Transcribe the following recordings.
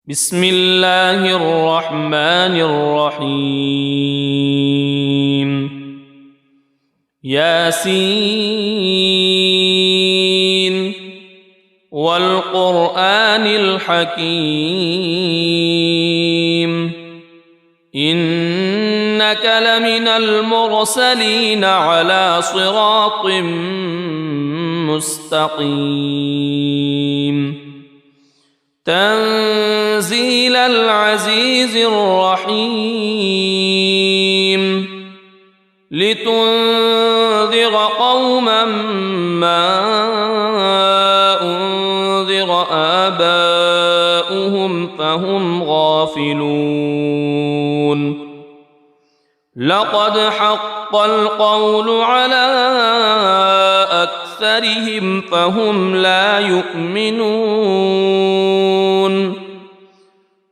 بسم الله الرحمن الرحيم ياسين والقرآن الحكيم إنك لمن المرسلين على صراط مستقيم تنزيل العزيز الرحيم لتنذر قوما ما أنذر آباؤهم فهم غافلون لقد حق القول على أكثرهم فهم لا يؤمنون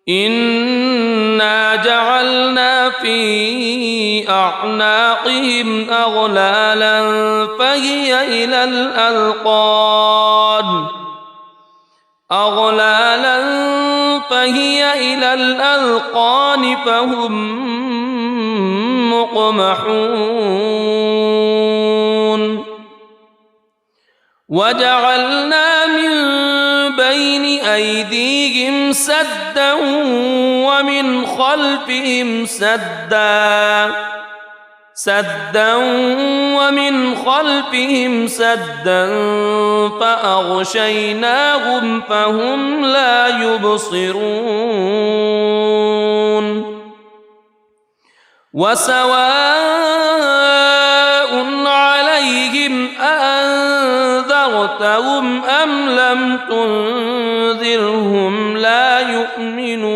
إنا جعلنا في أعناقهم أغلالا فهي إلى الأذقان فهم مقمحون وجعلنا من بين أيديهم سدا ومن خلفهم سدا فأغشيناهم فهم لا يبصرون وسواء عليهم أأنذرتهم أم لم تنذرهم لا يؤمنون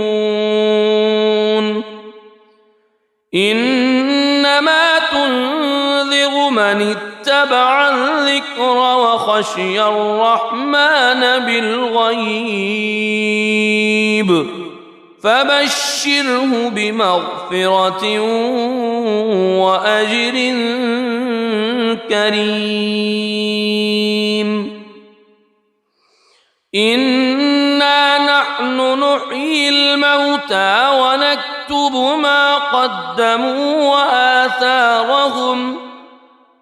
إنما تنذر من اتبع الذكر وخشي الرحمن بالغيب فبشره بمغفرة وأجر كريم إنا نحن نحيي الموتى ونكتب ما قدموا وآثارهم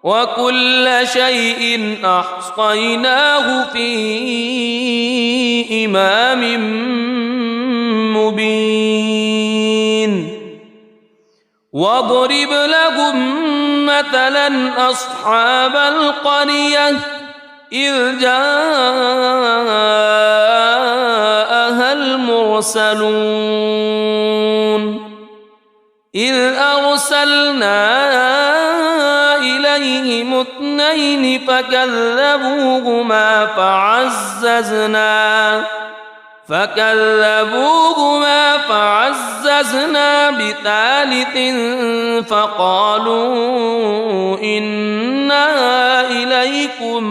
وكل شيء أحصيناه في إمام مبين واضرب لهم مثلا أصحاب القرية إذ جاءها المرسلون إذ أرسلنا إليهم اثنين فكذبوهما فعززنا بثالث فقالوا إنا إليكم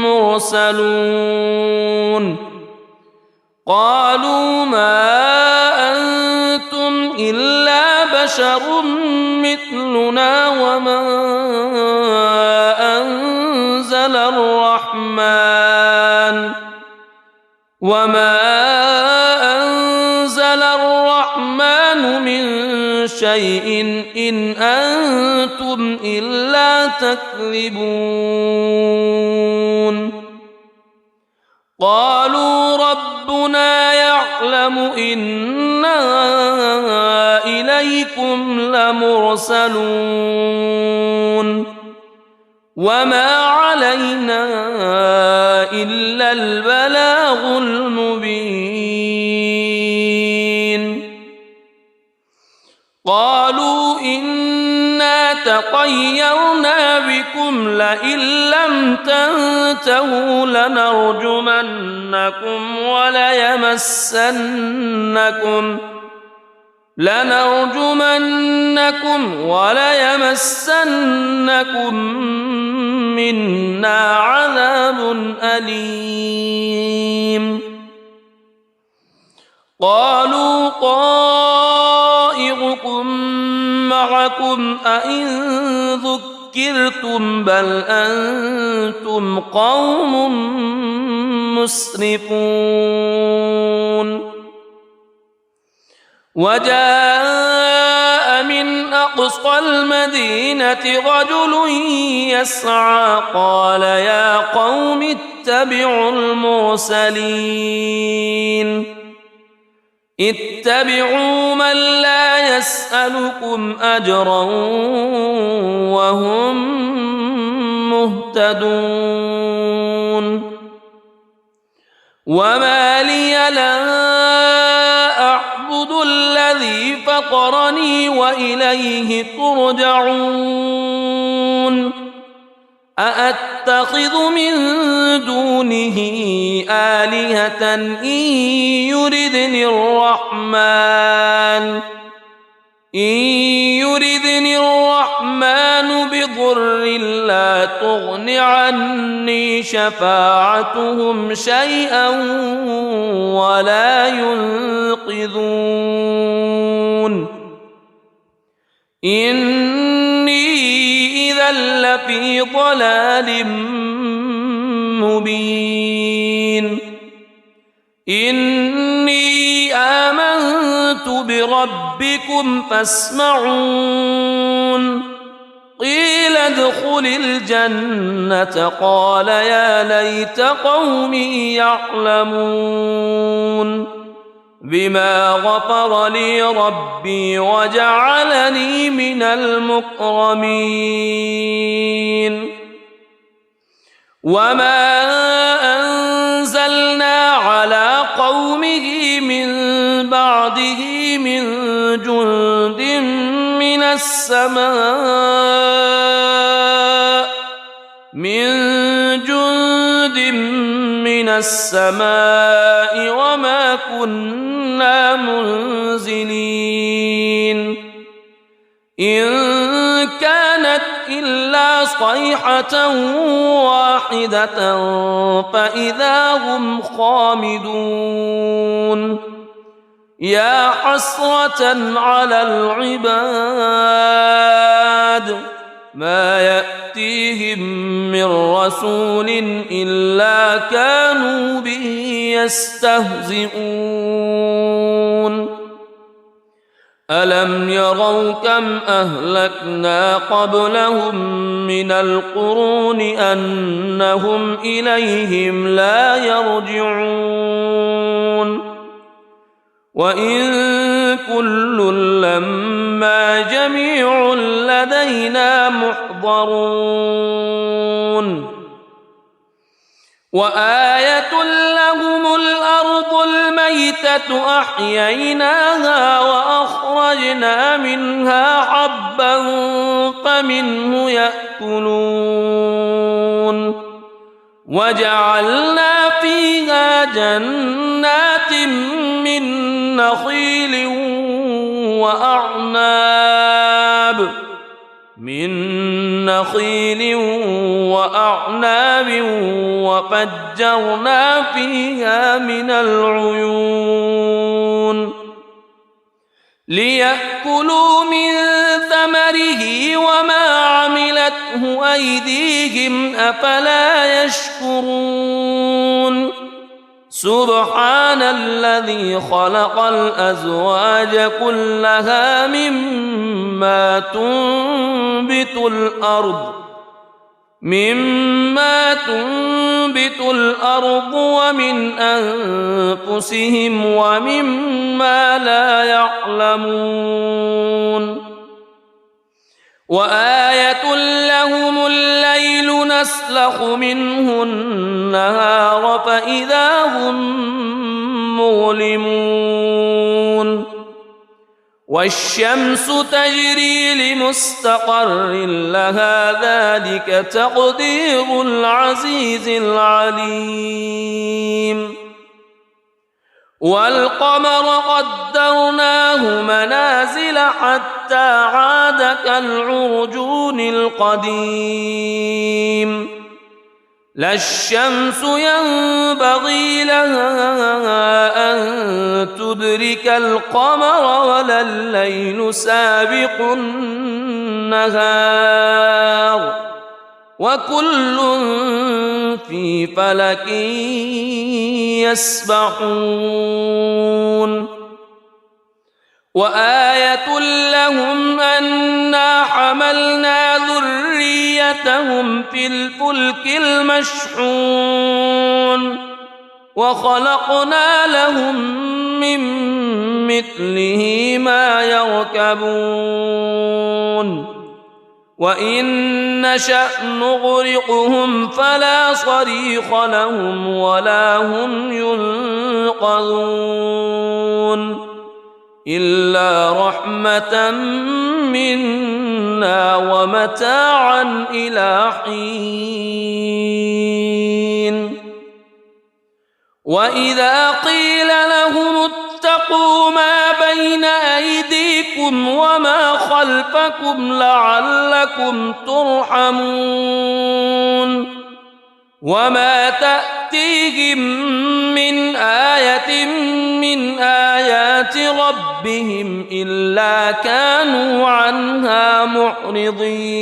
مرسلون قالوا ما أنتم إلا بشر مثلنا وما أنزل الرحمن من شيء إن أنتم إلا تكذبون قالوا ربنا يعلم إنا إليكم لمرسلون وما علينا إلا البلاغ المبين قالوا إنا تطيرنا بكم لئن لم تنتهوا لنرجمنكم وليمسنكم منا عذاب أليم قالوا طائركم معكم أئن ذكرتم بل أنتم قوم مسرفون وجاء من أقصى المدينة رجل يسعى قال يا قوم اتبعوا المرسلين اتبعوا من لا يسألكم أجرا وهم مهتدون وما لي لا أعبد الذي فطرني وإليه ترجعون أأتخذ من دونه آلهة إن يردني الرحمن بضر لا تغن عني شفاعتهم شيئا ولا ينقذون إني إذا لفي ضلال مبين إني آمنت بربكم فاسمعون قيل ادخل الجنة قال يا ليت قومي يعلمون بما غفر لي ربي وجعلني من المكرمين وما أنزلنا على قومه من بعده من جند من السماء وما كنا منزلين إن كانت إلا صيحة واحدة فإذا هم خامدون يا حسرة على العباد ما يأتيهم من رسول إلا كانوا به يستهزئون ألم يروا كم أهلكنا قبلهم من القرون أنهم إليهم لا يرجعون وإن كل لما جميع لدينا محضرون وآية لهم الأرض الميتة أحييناها وأخرجنا منها حبا فمنه يأكلون وجعلنا فيها جنات من نخيل وأعناب وفجرنا فيها من العيون ليأكلوا من ثمره وما عملته أيديهم أفلا يشكرون سبحان الذي خلق الأزواج كلها مما تنبت الأرض ومن أنفسهم ومما لا يعلمون وآية لهم الليل نسلخ منه النهار فإذا هم مظلمون والشمس تجري لمستقر لها ذلك تقدير العزيز العليم والقمر قدرناه منازل حتى عاد كالعرجون القديم لا الشمس ينبغي لها أن تدرك القمر ولا الليل سابق النهار وكل في فلك يسبحون وآية لهم أنا حملنا ذريتهم في الفلك المشحون وخلقنا لهم من مثله ما يركبون وإن نشأ نغرقهم فلا صريخ لهم ولا هم ينقذون إلا رحمة منا ومتاعا إلى حين وإذا قيل لهم اتقوا ما بين أيديكم وما خلفكم لعلكم ترحمون وما تأتيهم من آية من آيات ربهم إلا كانوا عنها معرضين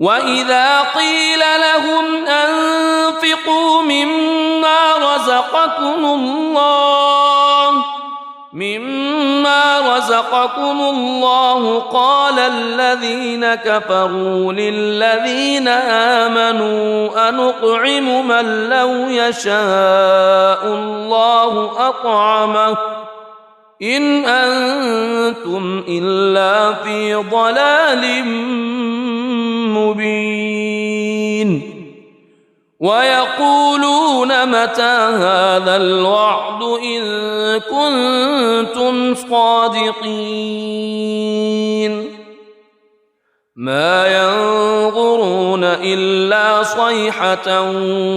وإذا قيل لهم أنفقوا مما رزقكم الله قال الذين كفروا للذين آمنوا أنطعم من لو يشاء الله أطعمه إن أنتم إلا في ضلال مبين ويقولون متى هذا الوعد إن كنتم صادقين ما ينظرون إلا صيحة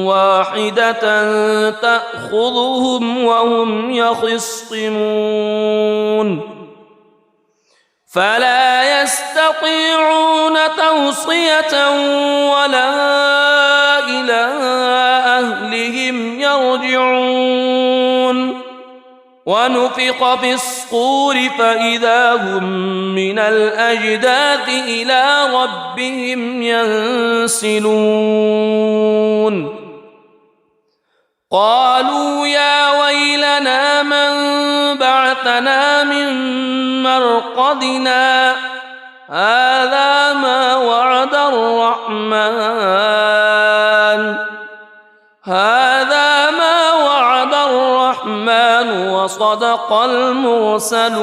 واحدة تأخذهم وهم يخصمون فلا يستطيعون توصية ولا إلى أهلهم يرجعون ونفخ في الصور فإذا هم من الأجداث إلى ربهم ينسلون قالوا يا ويلنا من بعثنا من مرقدنا هذا ما وعد الرحمن وصدق المرسلون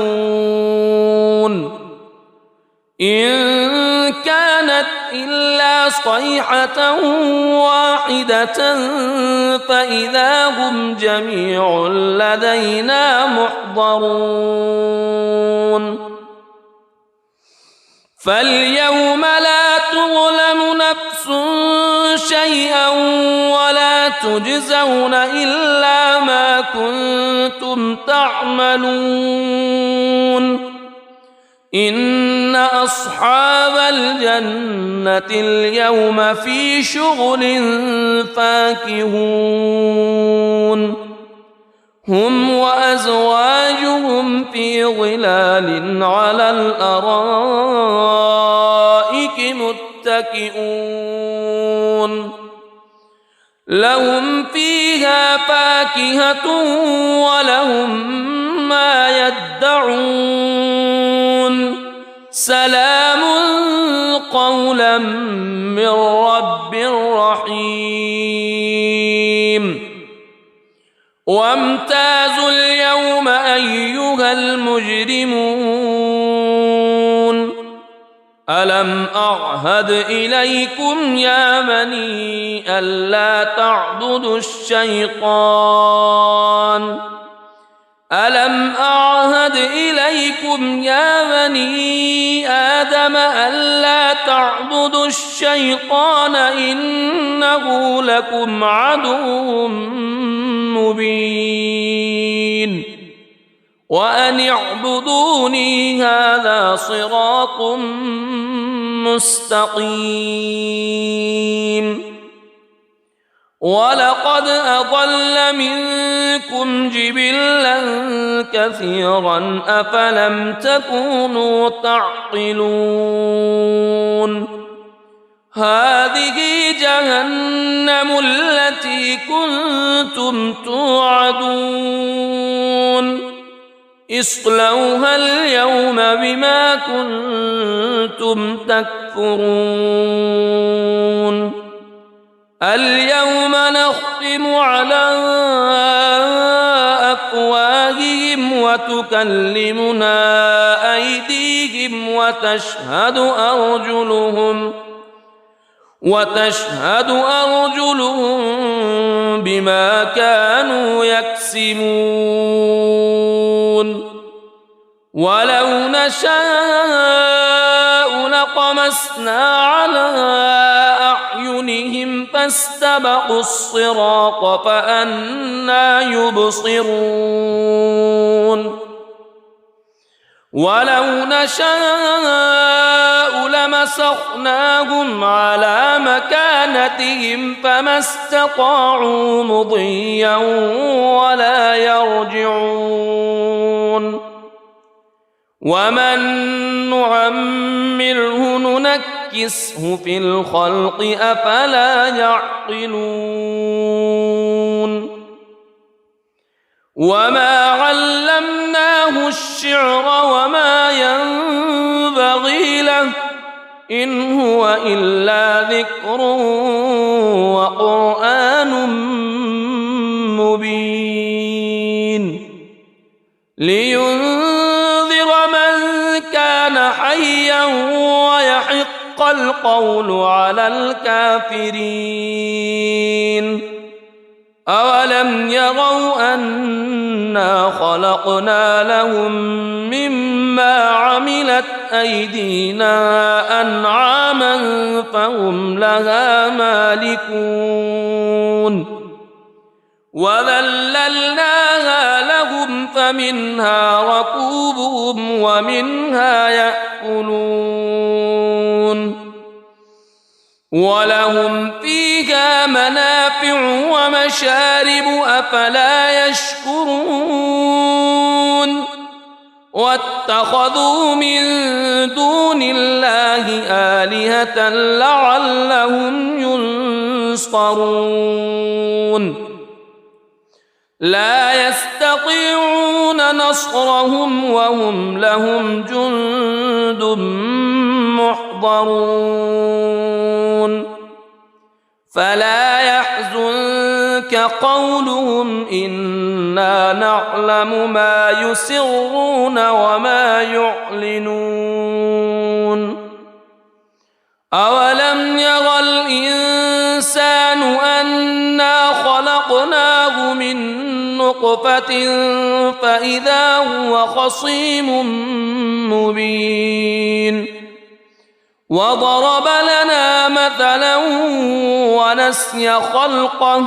إن كانت إلا صيحة واحدة فإذا هم جميع لدينا محضرون فاليوم لا تظلم نفس شيئا ولا تجزون إلا ما كنتم تعملون إن أصحاب الجنة اليوم في شغل فاكهون هم وأزواجهم في ظلال على الأرائك متكئون لهم فيها فاكهة ولهم ما يدعون سلام قولا من رب رحيم وامتازوا اليوم أيها المجرمون ألم أعهد إليكم يا بني ألا تعبدوا الشيطان ألم أعهد إليكم يا بني آدم ألا تعبدوا الشيطان إنه لكم عدو مبين وأن اعبدوني هذا صراط مستقيم ولقد أضل منكم جبلا كثيرا أفلم تكونوا تعقلون هذه جهنم التي كنتم توعدون اصلوها اليوم بما كنتم تكفرون اليوم نختم على أفواههم وتكلمنا أيديهم وتشهد أرجلهم بما كانوا يكسبون ولو نشاء لطمسنا على أعينهم فاستبقوا الصراط فأنى يبصرون ولو نشاء لمسخناهم على مكانتهم فما استطاعوا مضيا ولا يرجعون ومن نعمره ننكسه في الخلق أفلا يعقلون وما علمناه الشعر وما ينبغي له إن هو إلا ذكر وقرآن مبين لينذر من كان حيا ويحق القول على الكافرين أولم يروا أنا خلقنا لهم مما عملت أيدينا أنعاما فهم لها مالكون وذللناها لهم فمنها ركوبهم ومنها يأكلون ولهم فيها منافع ومشارب أفلا يشكرون واتخذوا من دون الله آلهة لعلهم ينصرون لا يستطيعون نصرهم وهم لهم جند محضرون فلا يحزنك قولهم إنا نعلم ما يسرون وما يعلنون أولم ير الإنسان أنا خلقناه من نطفة فإذا هو خصيم مبين وضرب لنا مثلا ونسي خلقه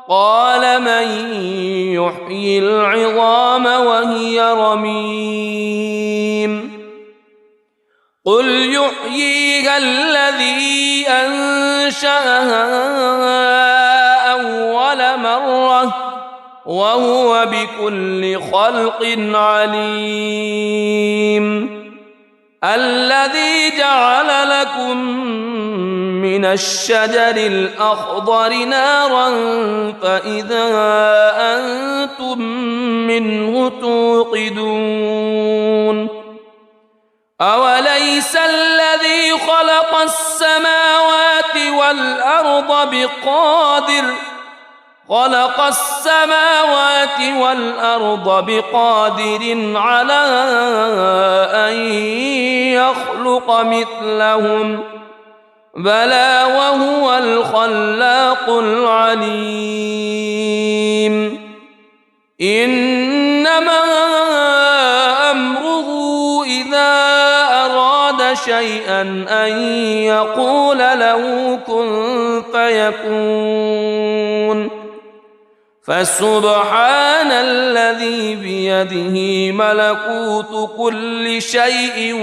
قال من يحيي العظام وهي رميم قل يحييها الذي أنشأها أول مرة وهو بكل خلق عليم الذي جعل لكم من الشجر الأخضر نارا فإذا أنتم منه توقدون أوليس الذي خلق السماوات والأرض بقادر على أن يخلق مثلهم بلى وهو الخلاق العليم إنما أمره إذا أراد شيئا أن يقول له كن فيكون فسبحان الذي بيده ملكوت كل شيء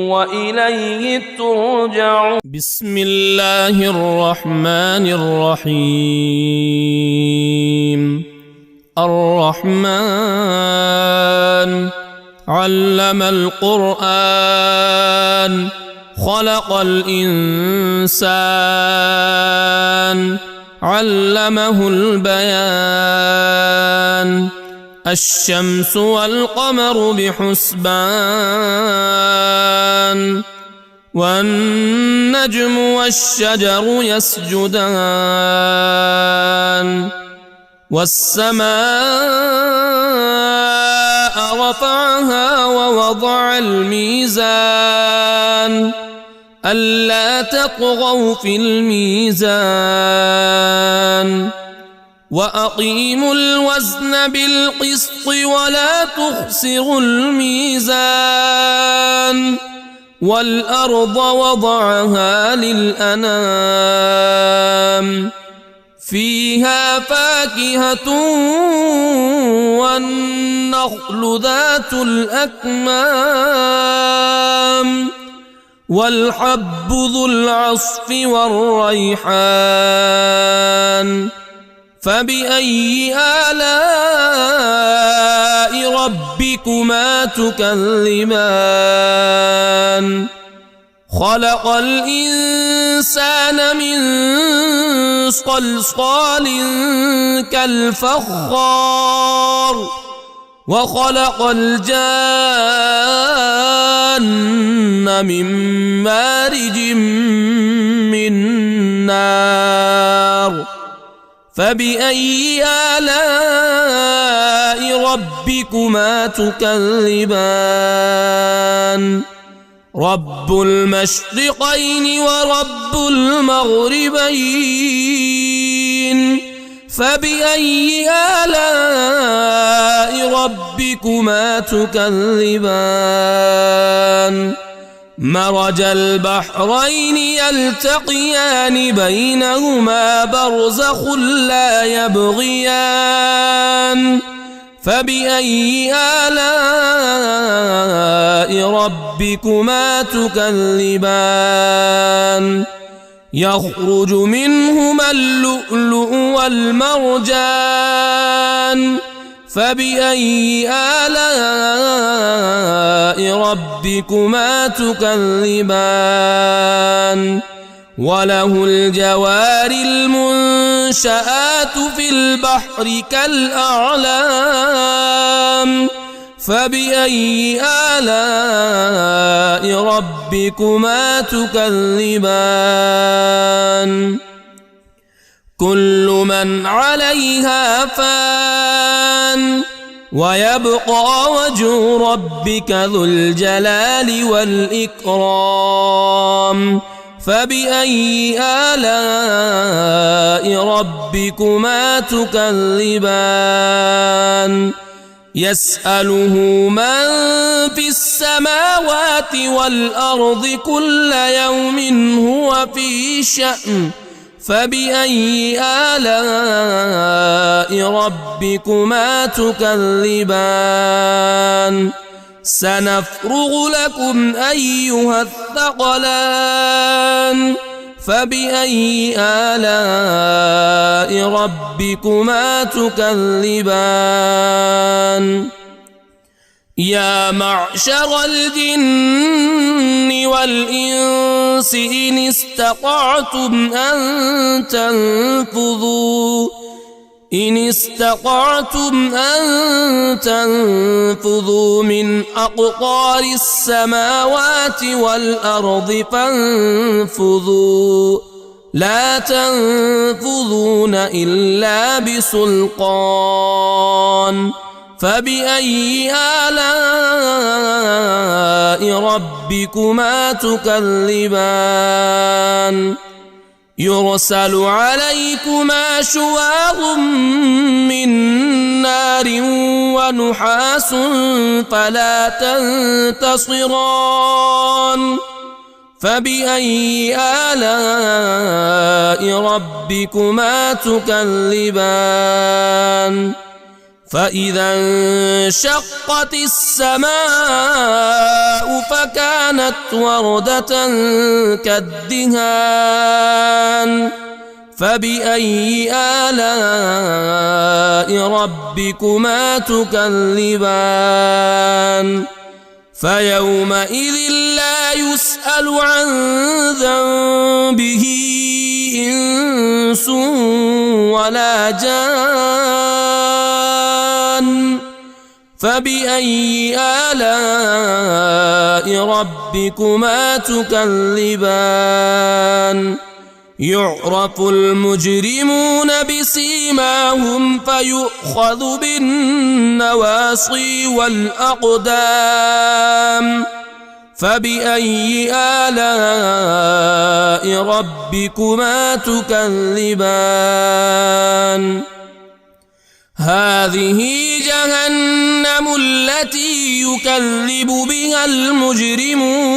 وإليه ترجعون بسم الله الرحمن الرحيم الرحمن علم القرآن خلق الإنسان علمه البيان الشمس والقمر بحسبان والنجم والشجر يسجدان والسماء رفعها ووضع الميزان ألا تطغوا في الميزان وأقيموا الوزن بالقسط ولا تخسروا الميزان والأرض وضعها للأنام فيها فاكهة والنخل ذات الأكمام والحب ذو العصف والريحان فبأي آلاء ربكما تكذبان خلق الإنسان من صلصال كالفخار وخلق الجان من مارج من نار فبأي آلاء ربكما تكذبان رب المشرقين ورب المغربين فبأي آلاء ربكما تكذبان مرج البحرين يلتقيان بينهما برزخ لا يبغيان فبأي آلاء ربكما تكذبان يخرج منهما اللؤلؤ والمرجان فبأي آلاء ربكما تكذبان وله الجوار المنشآت في البحر كالأعلام فبأي آلاء ربكما تكذبان كل من عليها فان ويبقى وجه ربك ذو الجلال والإكرام فبأي آلاء ربكما تكذبان يسأله من في السماوات والأرض كل يوم هو في شأن فبأي آلاء ربكما تكذبان سنفرغ لكم أيها الثقلان فبأي آلاء ربكما تكذبان يا معشر الجن والإنس إن استطعتم أن تنفذوا من أقطار السماوات والأرض فانفذوا لا تنفذون إلا بسلطان فبأي آلاء ربكما تكذبان يرسل عليكما شواظ من نار ونحاس فلا تنتصران فبأي آلاء ربكما تكذبان فإذا انشقت السماء فكانت وردة كالدهان فبأي آلاء ربكما تكذبان فيومئذ لا يسأل عن ذنبه إنس ولا جان فبأي آلاء ربكما تكذبان يعرف المجرمون بسيماهم فيؤخذ بالنواصي والأقدام فبأي آلاء ربكما تكذبان هذه جهنم التي يكذب بها المجرمون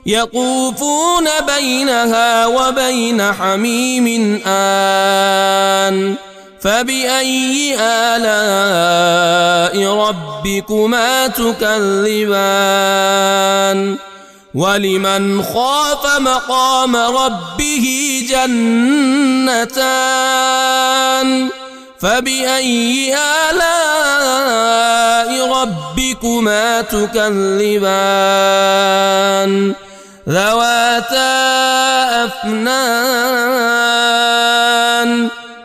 يطوفون بينها وبين حميم آن فبأي آلاء ربكما تكذبان ولمن خاف مقام ربه جنتان فبأي آلاء ربكما تكذبان ذواتا أفنان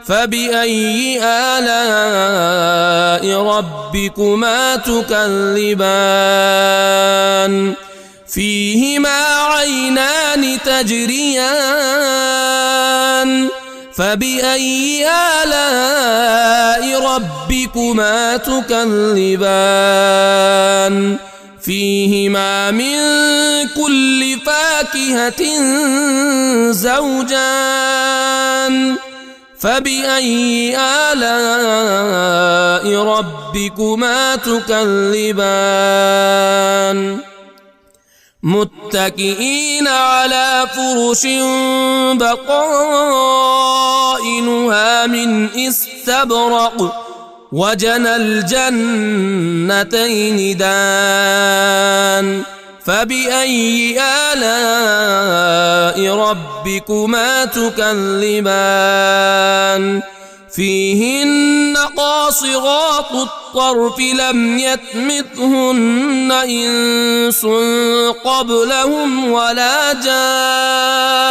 فبأي آلاء ربكما تكذبان فيهما عينان تجريان فبأي آلاء ربكما تكذبان فيهما من كل فاكهة زوجان فبأي آلاء ربكما تكذبان متكئين على فرش بطائنها من استبرق وجنى الجنتين دان فبأي آلاء ربكما تكذبان فيهن قاصرات الطرف لم يطمثهن إنس قبلهم ولا جان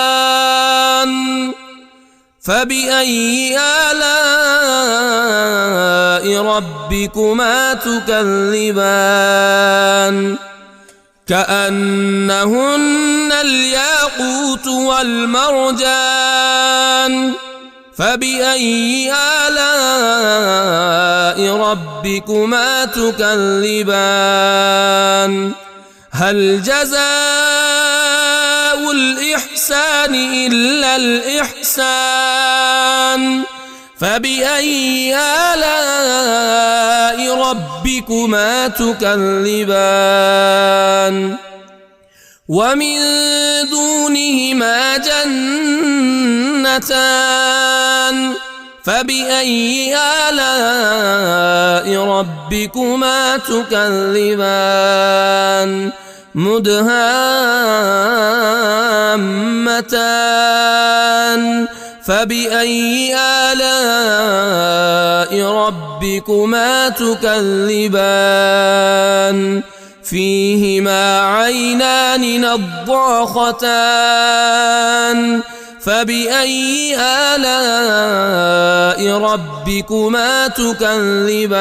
فبأي آلاء ربكما تكذبان كأنهن الياقوت والمرجان فبأي آلاء ربكما تكذبان هل جزاء الإحسان إلا الإحسان فبأي آلاء ربكما تكذبان ومن دونهما جنتان فبأي آلاء ربكما تكذبان مدهامتان فبأي آلاء ربكما تكذبان فيهما عينان نضاختان فبأي آلاء ربكما تكذبان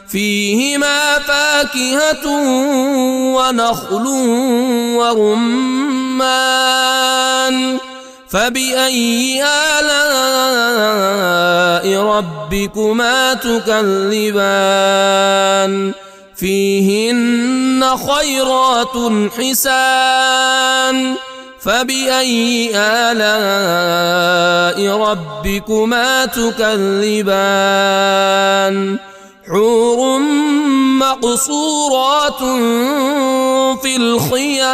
فيهما فاكهة ونخل ورمان فبأي آلاء ربكما تكذبان فيهن خيرات حسان فبأي آلاء ربكما تكذبان حور مقصورات في الخيام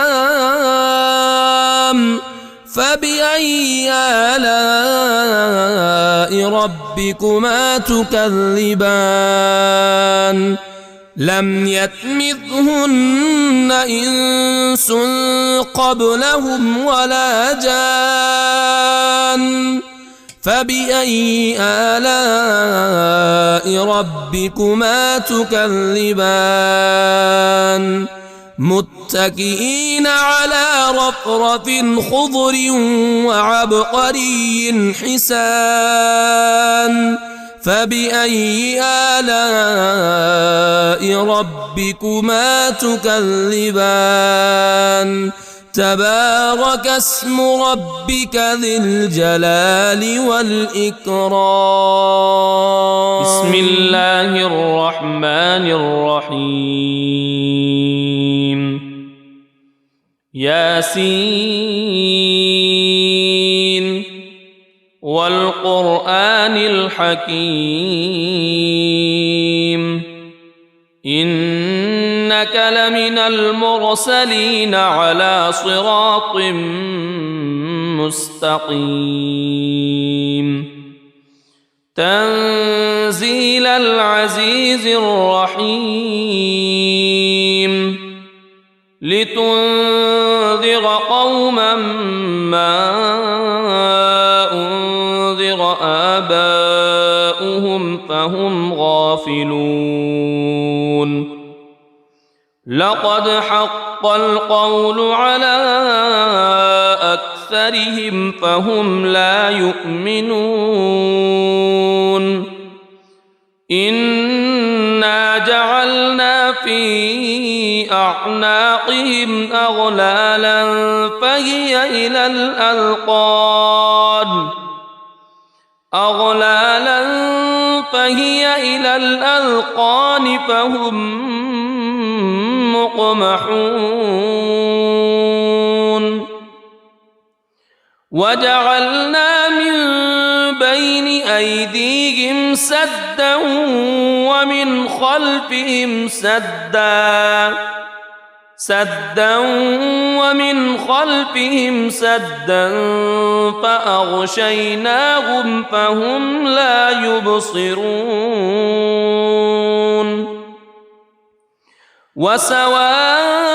فبأي آلاء ربكما تكذبان لم يطمثهن إنس قبلهم ولا جان فبأي آلاء ربكما تكذبان متكئين على رفرف خضر وعبقري حسان فبأي آلاء ربكما تكذبان تبارك اسم ربك ذي الجلال والإكرام بسم الله الرحمن الرحيم ياسين والقرآن الحكيم إنك لمن المرسلين على صراط مستقيم تنزيل العزيز الرحيم لتنذر قوما ما أنذر آباؤهم فهم غافلون لقد حق القول على أكثرهم فهم لا يؤمنون إنا جعلنا في أعناقهم أغلالا فهي إلى الأذقان فهم مقمحون وجعلنا من بين أيديهم سدا ومن خلفهم سدا فأغشيناهم فهم لا يبصرون وسواء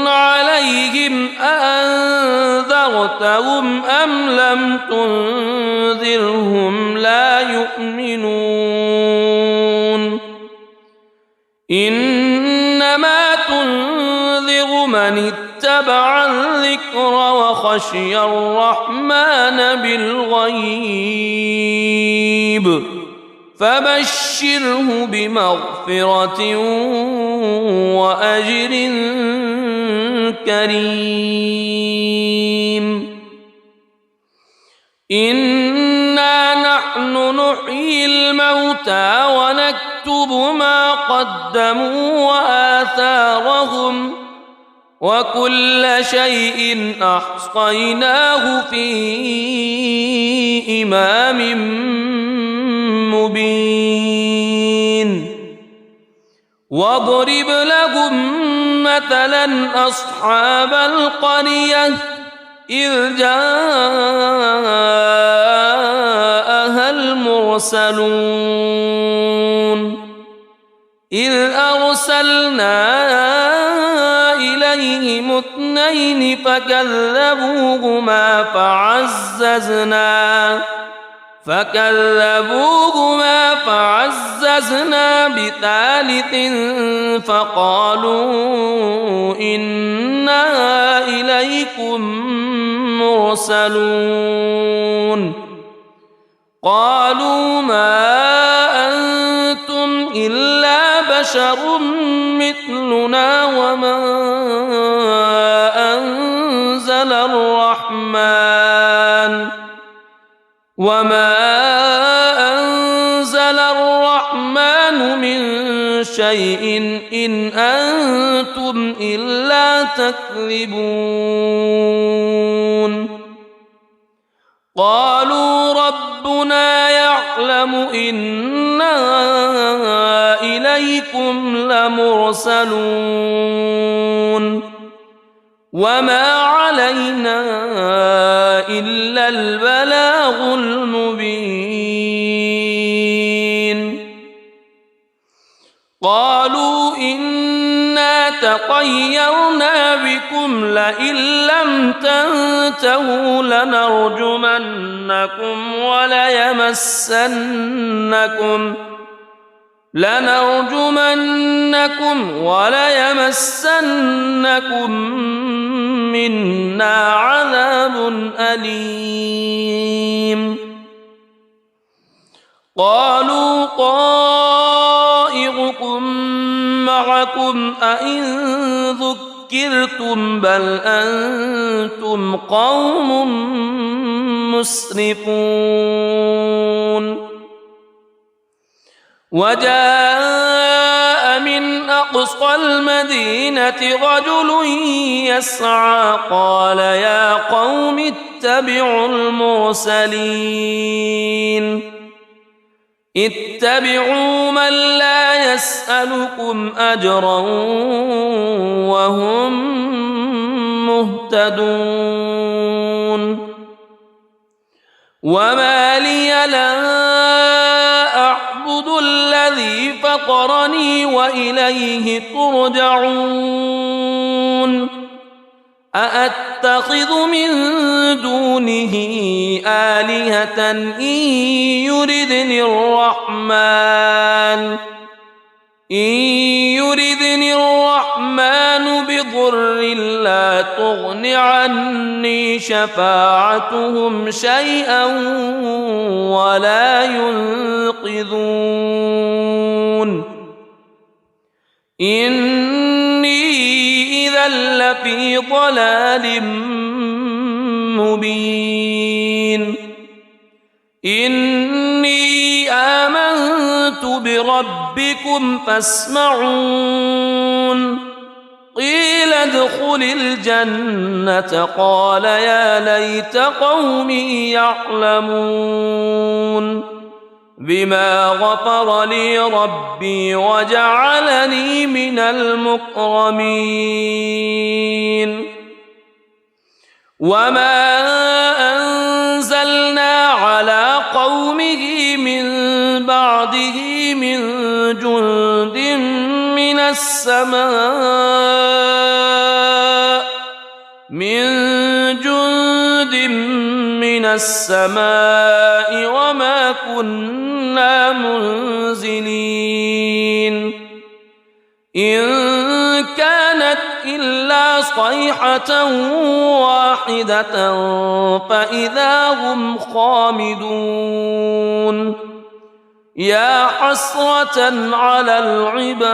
عليهم أأنذرتهم أم لم تنذرهم لا يؤمنون إنما تنذر من اتبع الذكر وخشي الرحمن بالغيب فبشره بمغفرة وأجر كريم إنا نحن نحيي الموتى ونكتب ما قدموا وآثارهم وكل شيء أحصيناه في إمام مبين واضرب لهم مثلا أصحاب القرية إذ جاءها المرسلون إذ أرسلنا إليهم اثنين فكذبوهما فعززنا بثالث فقالوا إنا إليكم مرسلون قالوا ما أنتم إلا بشر مثلنا وما أنزل الرحمن من شيء إن أنتم إلا تكذبون قالوا ربنا يعلم إنا إليكم لمرسلون وما علينا إلا البلاغ المبين قالوا إنا تطيرنا بكم لئن لم تنتهوا لنرجمنكم وليمسنكم منا عذاب أليم قالوا طائركم معكم أئن ذكرتم بل أنتم قوم مسرفون وجاء من أقصى المدينة رجل يسعى قال يا قوم اتبعوا المرسلين اتبعوا من لا يسألكم أجرا وهم مهتدون وما لي لا أعبد الذي فطرني وإليه ترجعون أأتخذ من دونه آلهة إن يردني الرحمن بضر لا تغن عني شفاعتهم شيئا ولا ينقذون إني إذا لفي ضلال مبين إني آمنت بربكم فاسمعون قيل ادخل الجنة قال يا ليت قومي يعلمون بما غفر لي ربي وجعلني من المكرمين وما أنزلنا على قومه من بعده من جند من السماء وما كنا منزلين إن كانت إلا صيحة واحدة فإذا هم خامدون يا حسرة على العباد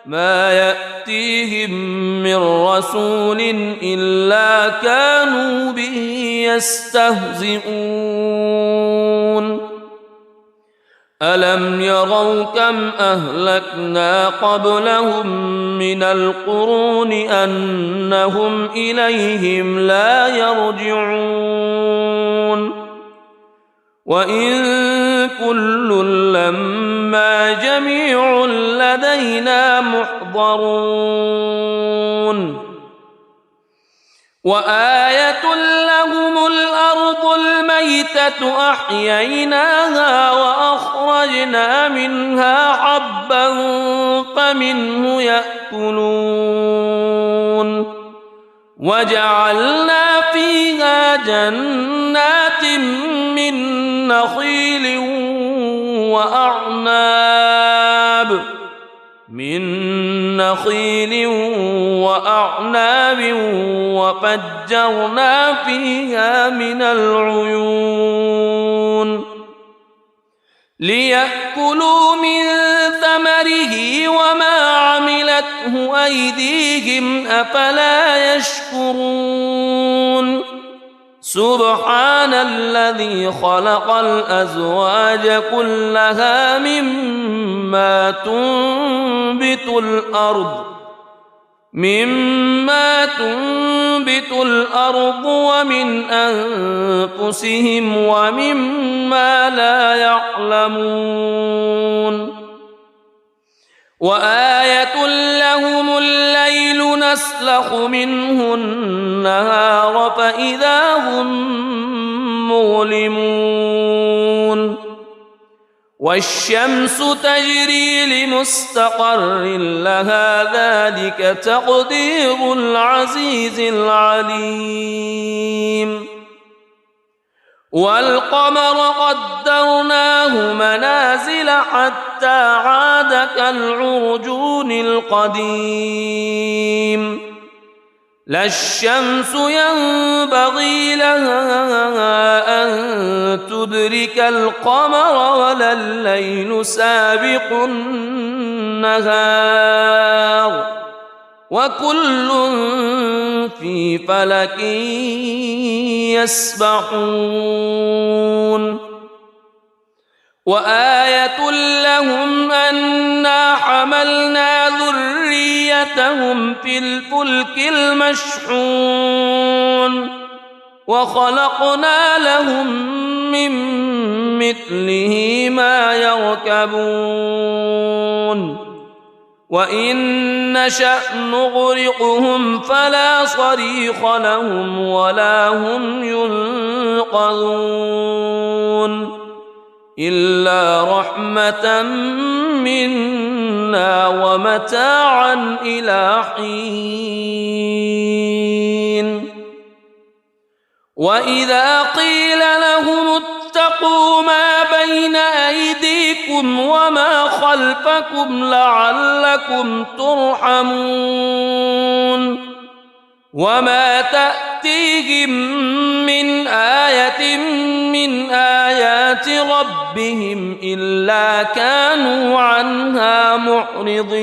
ما يأتيهم من رسول إلا كانوا به يستهزئون ألم يروا كم أهلكنا قبلهم من القرون أنهم إليهم لا يرجعون وإن كل لما جميع لدينا محضرون وآية لهم الأرض الميتة أحييناها وأخرجنا منها حبا فمنه يأكلون وجعلنا فيها جنات من نخيل وأعناب وفجرنا فيها من العيون ليأكلوا من ثمره وما عملته أيديهم أفلا يشكرون سبحان الذي خلق الأزواج كلها مما تنبت الأرض ومن أنفسهم ومما لا يعلمون وآية لهم الليل نسلخ منه النهار فإذا هم مظلمون والشمس تجري لمستقر لها ذلك تقدير العزيز العليم والقمر قدرناه منازل حتى عاد كالعرجون القديم لا الشمس ينبغي لها أن تدرك القمر ولا الليل سابق النهار وكل في فلك يسبحون وآية لهم أنا حملنا ذريتهم في الفلك المشحون وخلقنا لهم من مثله ما يركبون وإن نشأ نغرقهم فلا صريخ لهم ولا هم ينقذون إلا رحمة منا ومتاعا إلى حين وإذا قيل لهم اتقوا ما بين أيديكم وما خلفكم لعلكم ترحمون وما تأتيهم من آية من آيات ربهم إلا كانوا عنها معرضين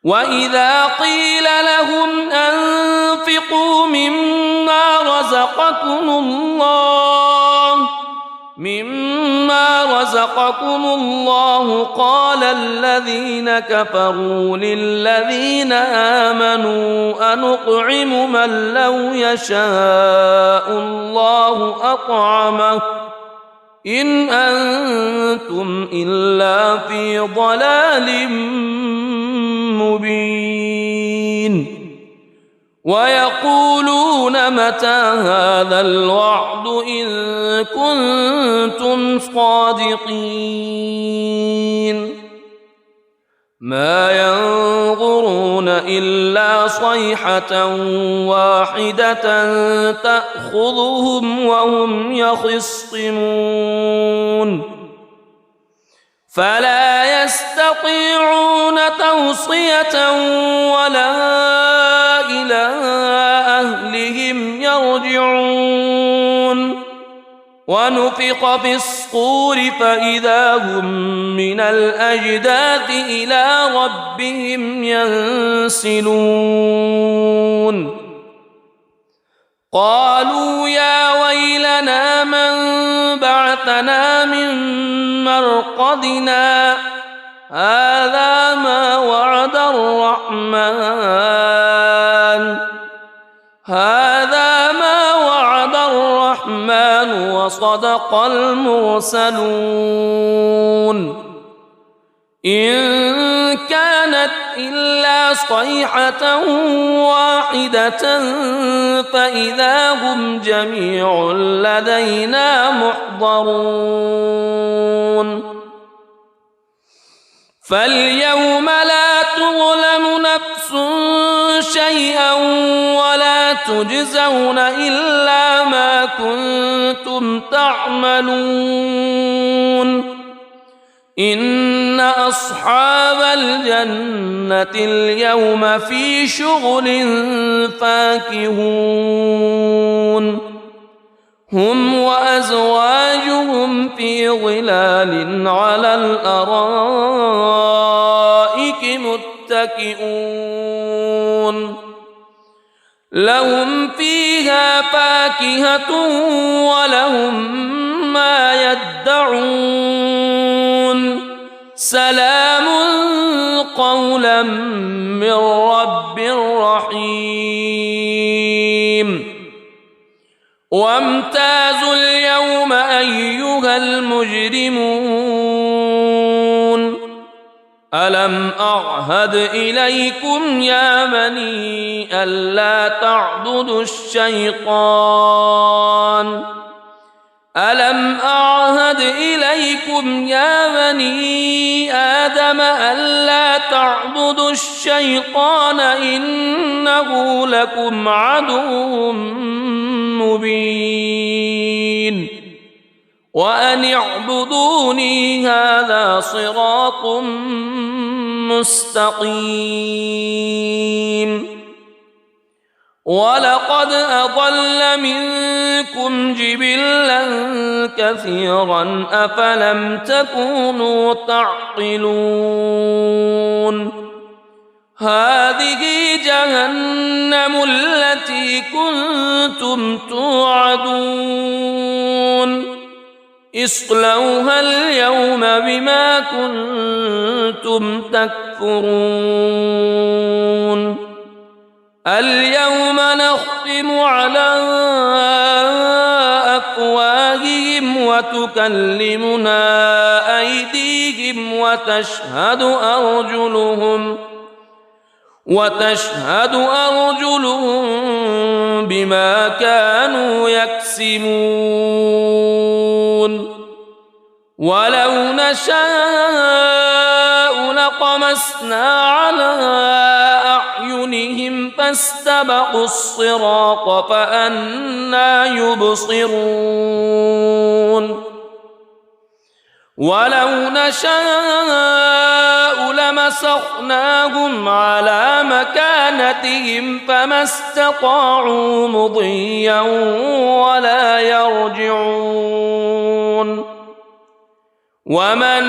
وإذا قيل لهم أنفقوا مما رزقكم الله قال الذين كفروا للذين آمنوا أنطعم من لو يشاء الله أطعمه إن أنتم إلا في ضلال مبين ويقولون متى هذا الوعد إن كنتم صادقين ما ينظرون إلا صيحة واحدة تأخذهم وهم يخصمون فلا يستطيعون توصية ولا إلى أهلهم يرجعون ونفخ في الصور فإذا هم من الأجداث إلى ربهم ينسلون قالوا يا ويلنا من بعثنا من مرقدنا هذا ما وعد الرحمن وصدق المرسلون إن كانت إلا صيحة واحدة فإذا هم جميع لدينا محضرون فاليوم لا تظلم نفس شيئا ولا تجزون إلا ما كنتم تعملون إن أصحاب الجنة اليوم في شغل فاكهون هم وأزواجهم في ظلال على الأرائك متكئون لهم فيها فاكهة ولهم ما يدعون سلام قولا من رب رحيم وامتازوا اليوم أيها المجرمون ألم أعهد إليكم يا بني ألا تعبدوا الشيطان ألم أعهد إليكم يا بني آدم ألا تعبدوا الشيطان إنه لكم عدو مبين وأن اعبدوني هذا صراط مستقيم ولقد أضل منكم جبلا كثيرا أفلم تكونوا تعقلون هذه جهنم التي كنتم توعدون اصلوها اليوم بما كنتم تكفرون اليوم نختم على أفواههم وتكلمنا أيديهم وتشهد أرجلهم بما كانوا يكسبون ولو نشاء لطمسنا على أعينهم فاستبقوا الصراط فأنى يبصرون ولو نشاء لمسخناهم على مكانتهم فما استطاعوا مضيا ولا يرجعون ومن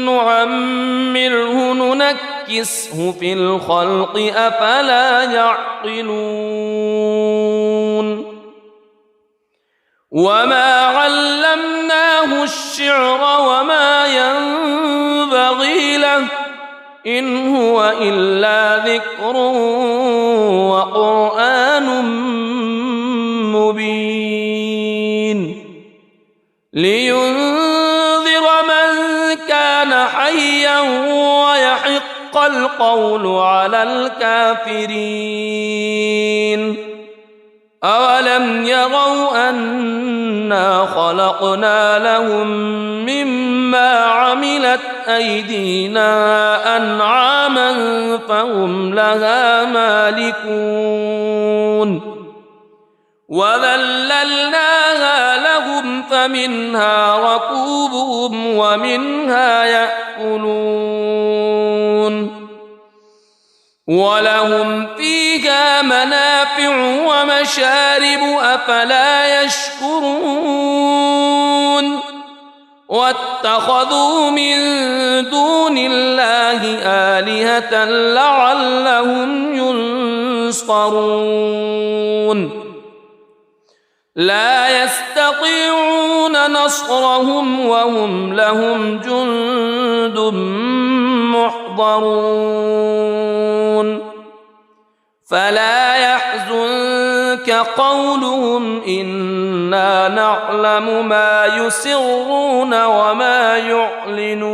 نعمره ننكسه في الخلق أفلا يعقلون وما علمناه الشعر وما ينبغي له إن هو إلا ذكر وقرآن مبين لينذر من كان حيا ويحق القول على الكافرين أولم يروا أنا خلقنا لهم مما عملت أيدينا أنعاما فهم لها مالكون وذللناها لهم فمنها ركوبهم ومنها يأكلون ولهم فيها منافع ومشارب أفلا يشكرون واتخذوا من دون الله آلهة لعلهم ينصرون لا يستطيعون نصرهم وهم لهم جند محضرون فلا يحزنك قولهم إنا نعلم ما يسرون وما يعلنون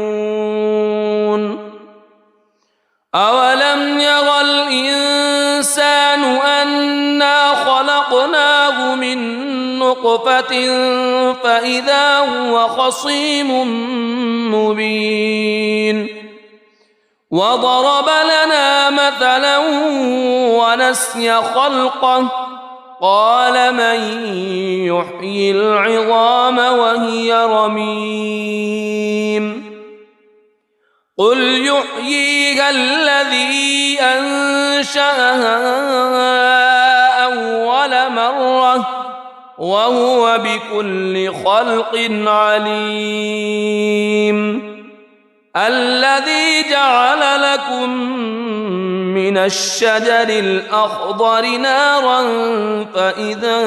أولم ير الإنسان أنا خلقناه من نطفة فإذا هو خصيم مبين وضرب لنا مثلا ونسي خلقه قال من يحيي العظام وهي رميم قل يحييها الذي أنشأها أول مرة وهو بكل خلق عليم الذي جعل لكم من الشجر الأخضر نارا فإذا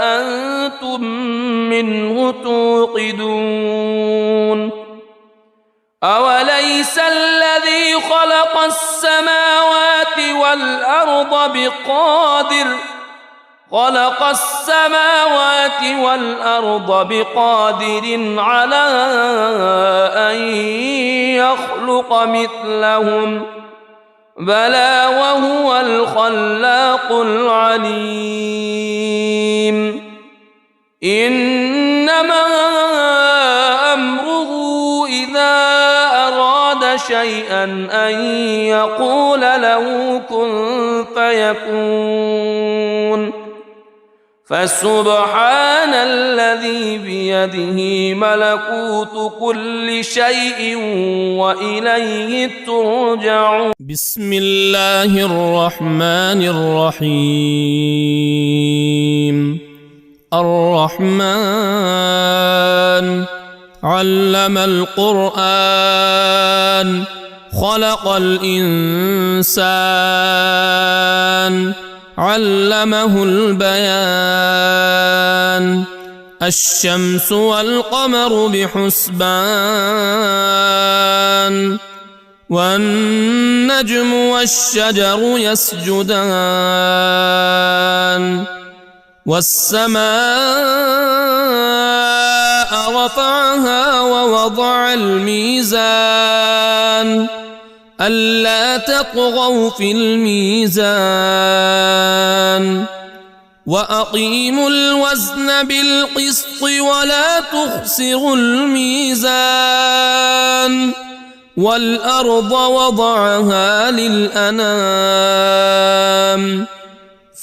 أنتم منه توقدون أوليس الذي خلق السماوات والأرض بقادر على أن يخلق مثلهم بلى وهو الخلاق العليم إنما أمره إذا أراد شيئا أن يقول له كن فيكون فسبحان الذي الذي بيده ملكوت كل شيء وإليه ترجعون. بسم الله الرحمن الرحيم. الرحمن علم القرآن خلق الإنسان علمه البيان. الشمس والقمر بحسبان والنجم والشجر يسجدان. والسماء رفعها ووضع الميزان ألا تطغوا في الميزان وأقيموا الوزن بالقسط ولا تخسروا الميزان. والأرض وضعها للأنام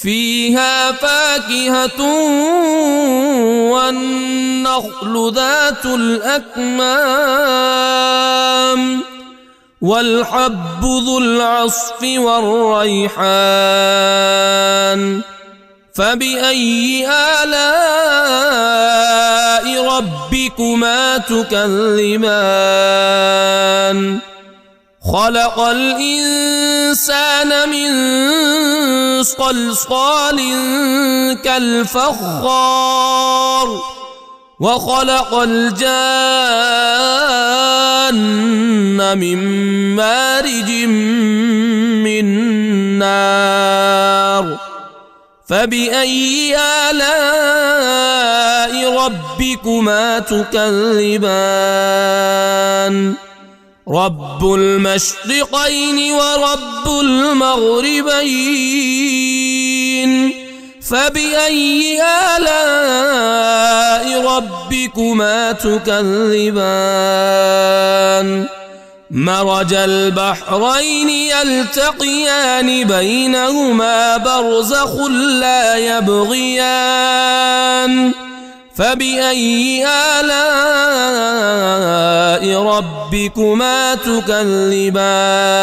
فيها فاكهة والنخل ذات الأكمام والحب ذو العصف والريحان. فبأي آلاء ربكما تكذبان؟ خلق الإنسان من صلصال كالفخار وخلق الجان من مارج من نار. فبأي آلاء ربكما تكذبان؟ رب المشرقين ورب المغربين. فبأي آلاء ربكما تكذبان؟ مرج البحرين يلتقيان بينهما برزخ لا يبغيان. فبأي آلاء ربكما تكذبان؟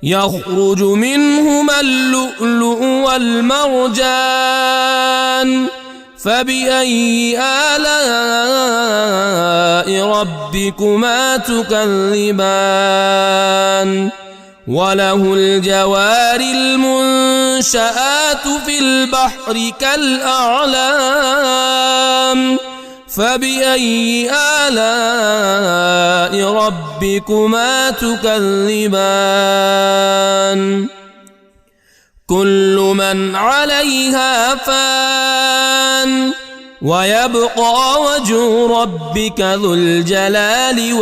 يخرج منهما اللؤلؤ والمرجان. فبأي آلاء ربكما تكذبان؟ وله الجوار المنشآت في البحر كالأعلام. فبأي آلاء ربكما تكذبان؟ كل من عليها فان ويبقى وجه ربك ذو الجلال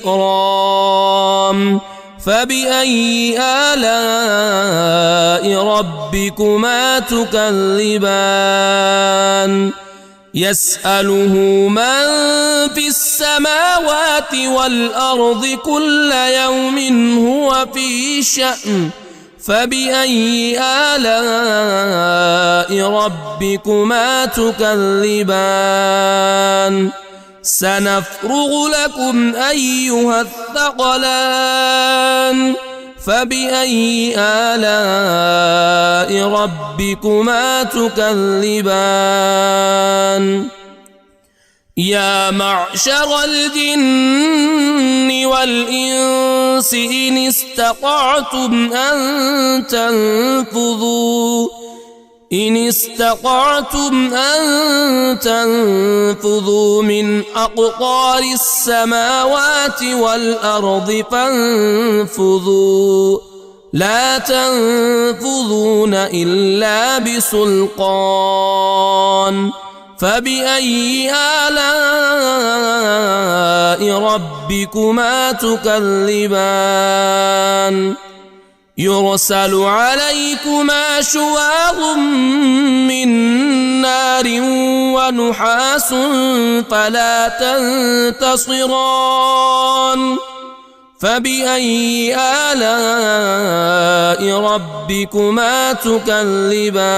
والإكرام. فبأي آلاء ربكما تكذبان؟ يسأله من في السماوات والأرض كل يوم هو في شأن. فبأي آلاء ربكما تكذبان؟ سنفرغ لكم أيها الثقلان. فبأي آلاء ربكما تكذبان؟ يا معشر الجن والإنس إن استطعتم أن تنفذوا من أقطار السماوات والأرض فانفذوا لا تنفذون إلا بسلطان. فبأي آلاء ربكما تكذبان؟ يرسل عليكما شواظ من نار ونحاس فلا تنتصران. فبأي آلاء ربكما تكذبان؟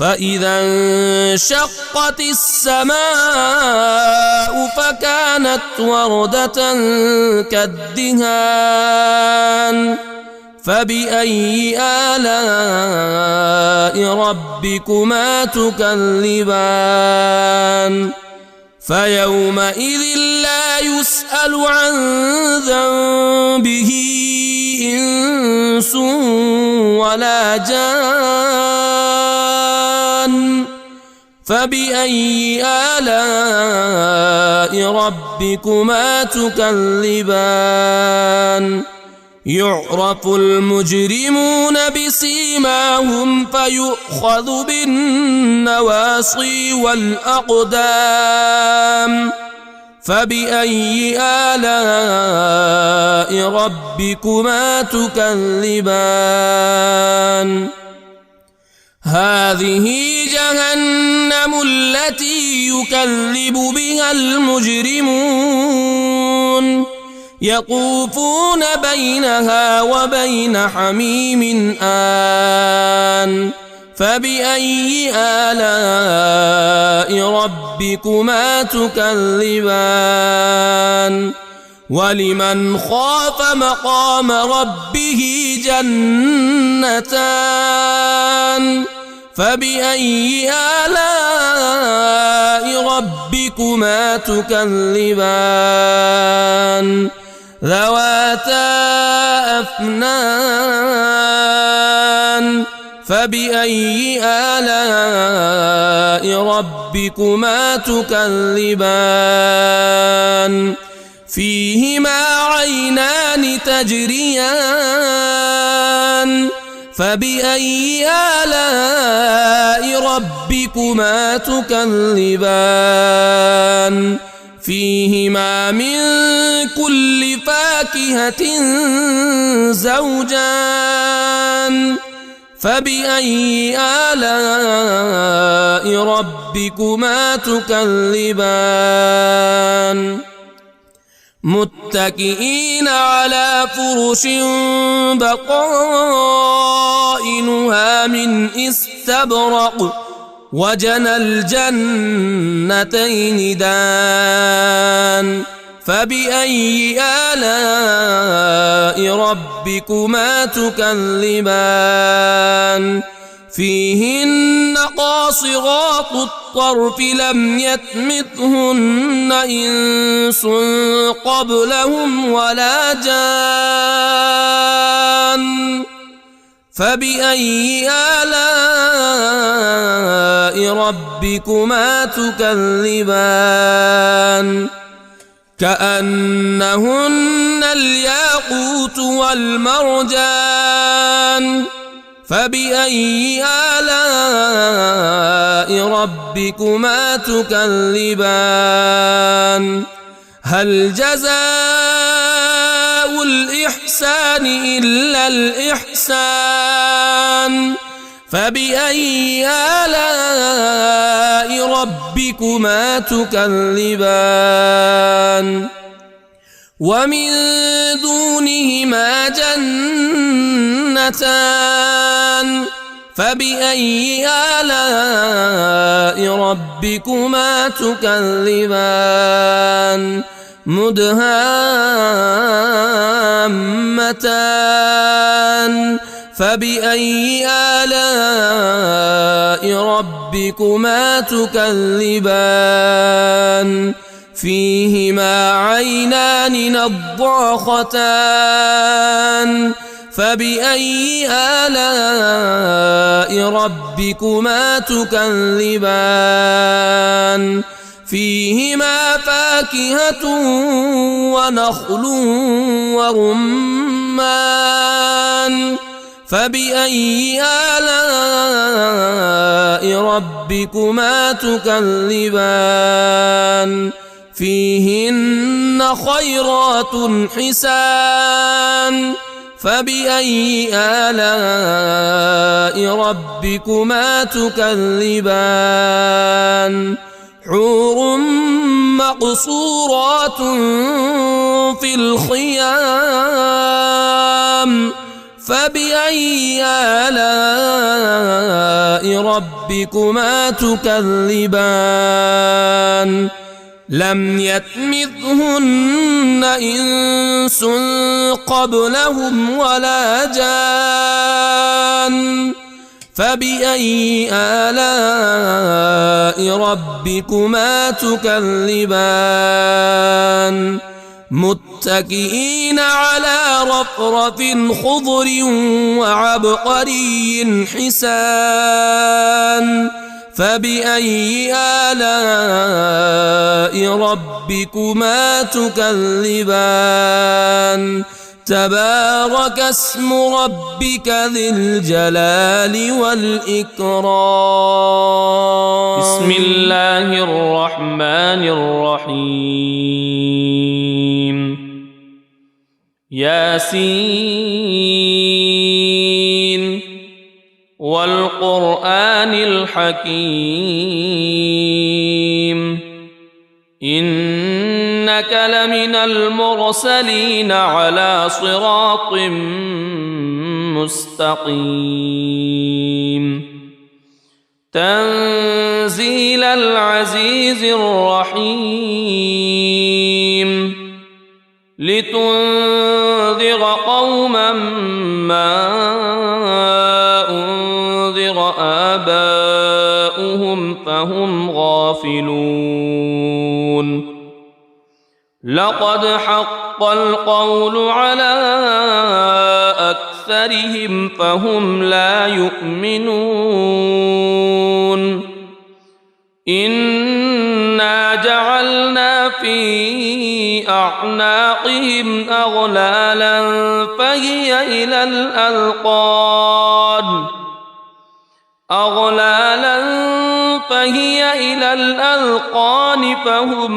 فإذا انشقت السماء فكانت وردة كالدهان فبأي آلاء ربكما تكذبان فيومئذ لا يسأل عن ذنبه إنس ولا جان فبأي آلاء ربكما تكذبان يعرف المجرمون بسيماهم فيؤخذ بالنواصي والأقدام فبأي آلاء ربكما تكذبان هذه جهنم التي يكذب بها المجرمون يطوفون بينها وبين حميم آن فبأي آلاء ربكما تكذبان ولمن خاف مقام ربه جنتان فبأي آلاء ربكما تكذبان ذواتا أفنان فبأي آلاء ربكما تكذبان فيهما عينان تجريان فبأي آلاء ربكما تكذبان فيهما من كل فاكهة زوجان فبأي آلاء ربكما تكذبان متكئين على فرش بطائنها من استبرق وجنى الجنتين دان فبأي آلاء ربكما تكذبان فيهن قاصرات الطرف لم يطمثهن إنس قبلهم ولا جان فبأي آلاء ربكما تكذبان كأنهن الياقوت والمرجان فبأي آلاء ربكما تكذبان هل جزاء الإحسان إلا الإحسان فبأي آلاء ربكما تكذبان ومن دونهما جنتان فبأي آلاء ربكما تكذبان مدهامتان فبأي آلاء ربكما تكذبان فيهما عينان نضاختان فبأي آلاء ربكما تكذبان فيهما فاكهة ونخل ورمان فبأي آلاء ربكما تكذبان فيهن خيرات حسان فبأي آلاء ربكما تكذبان حور مقصورات في الخيام فبأي آلاء ربكما تكذبان لم يطمثهن إنس قبلهم ولا جان فبأي آلاء ربكما تكذبان متكئين على رفرف خضر وعبقري حسان فبأي آلاء ربكما تكذبان تبارك اسم ربك ذي الجلال والإكرام. بسم الله الرحمن الرحيم. ياسين والقرآن الحكيم إنك لمن المرسلين على صراط مستقيم تنزيل العزيز الرحيم لتنذر قوما ما أنذر آباؤهم فهم غافلون لقد حق القول على أكثرهم فهم لا يؤمنون إنا جعلنا في أعناقهم أغلالا فهي إلى الأذقان فهم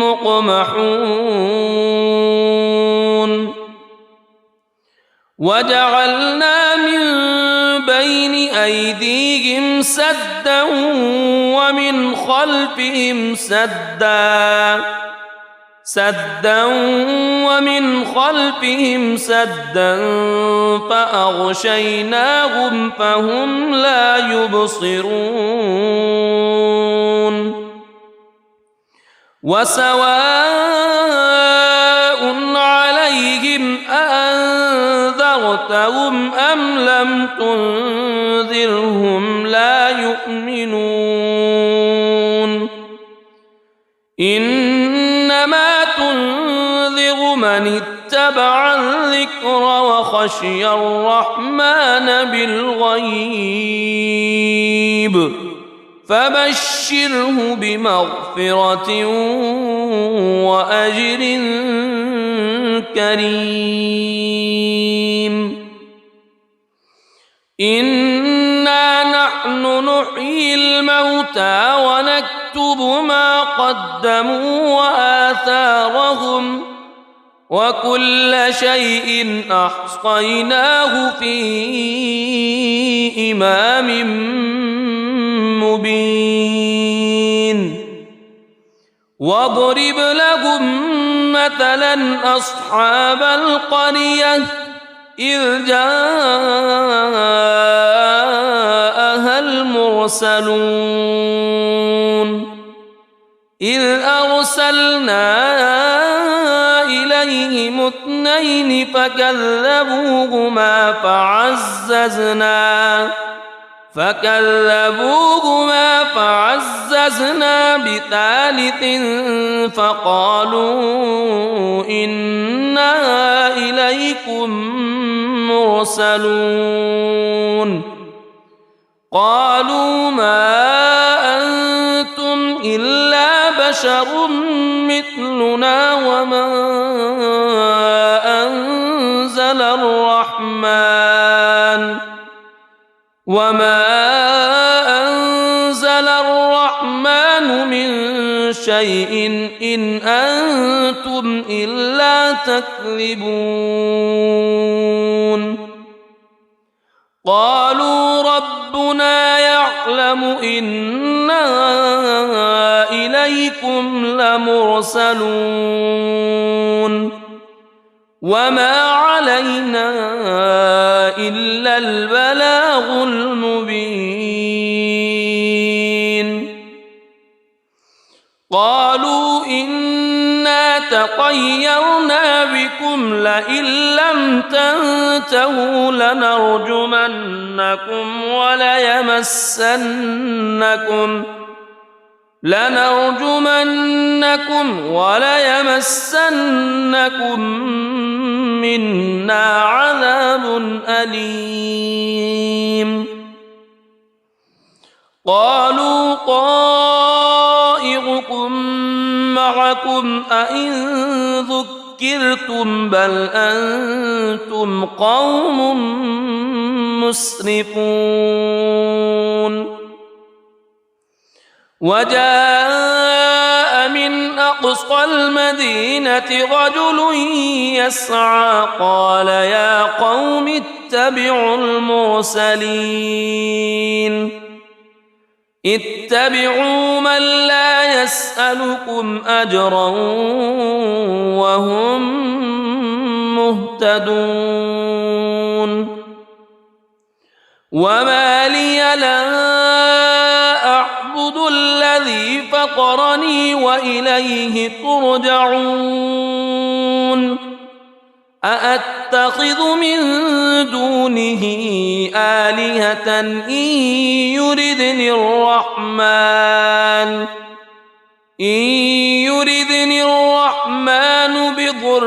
مقمحون وجعلنا من بين أيديهم سدا ومن خلفهم سدا فأغشيناهم فهم لا يبصرون وسواء عليهم أأنذرتهم أم لم تنذرهم لا يؤمنون إنما تنذر من اتبع الذكر وخشي الرحمن بالغيب فبشره بمغفرة وأجر كريم إنا نحن نحيي الموتى ونكتب ما قدموا وآثارهم وكل شيء أحصيناه في إمام مبين واضرب لهم مثلا أصحاب القرية إذ جاءها المرسلون إذ أرسلنا إليهم اثنين فكذبوهما فعززنا بثالث فقالوا إنا إليكم مرسلون قالوا ما أنتم إلا بشر مثلنا وما أنزل الرحمن من شيء إن أنتم إلا تكذبون قالوا ربنا يعلم إنا إليكم لمرسلون وما علينا إلا البلاغ المبين. قالوا إنا تطيرنا بكم لئن لم تنتهوا لنرجمنكم وليمسنكم منا عذاب أليم. قالوا طائركم معكم أئن ذكرتم بل أنتم قوم مسرفون. وجاء من أقصى المدينة رجل يسعى قال يا قوم اتبعوا المرسلين اتبعوا من لا يسألكم أجرا وهم مهتدون. وما لي لا أعبد الذي فطرني وإليه ترجعون. أأتخذ من دونه آلهة إن يردني الرحمن بضر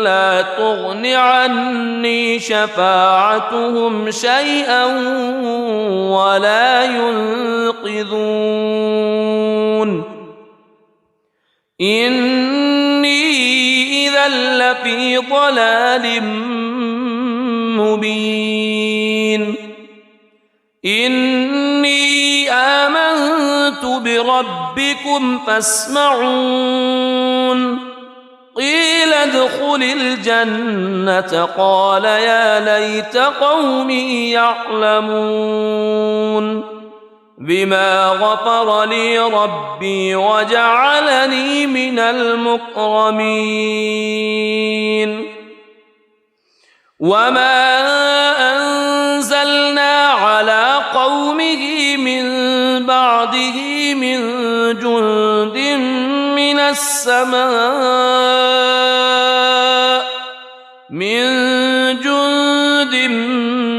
لا تغن عني شفاعتهم شيئا ولا ينقذون. إني إذا لفي ضلال مبين. إني آمنت بربكم فاسمعون. قيل ادخل الجنة قال يا ليت قومي يعلمون بما غفر لي ربي وجعلني من المكرمين. وما أنزلنا على قومه من بعده من جند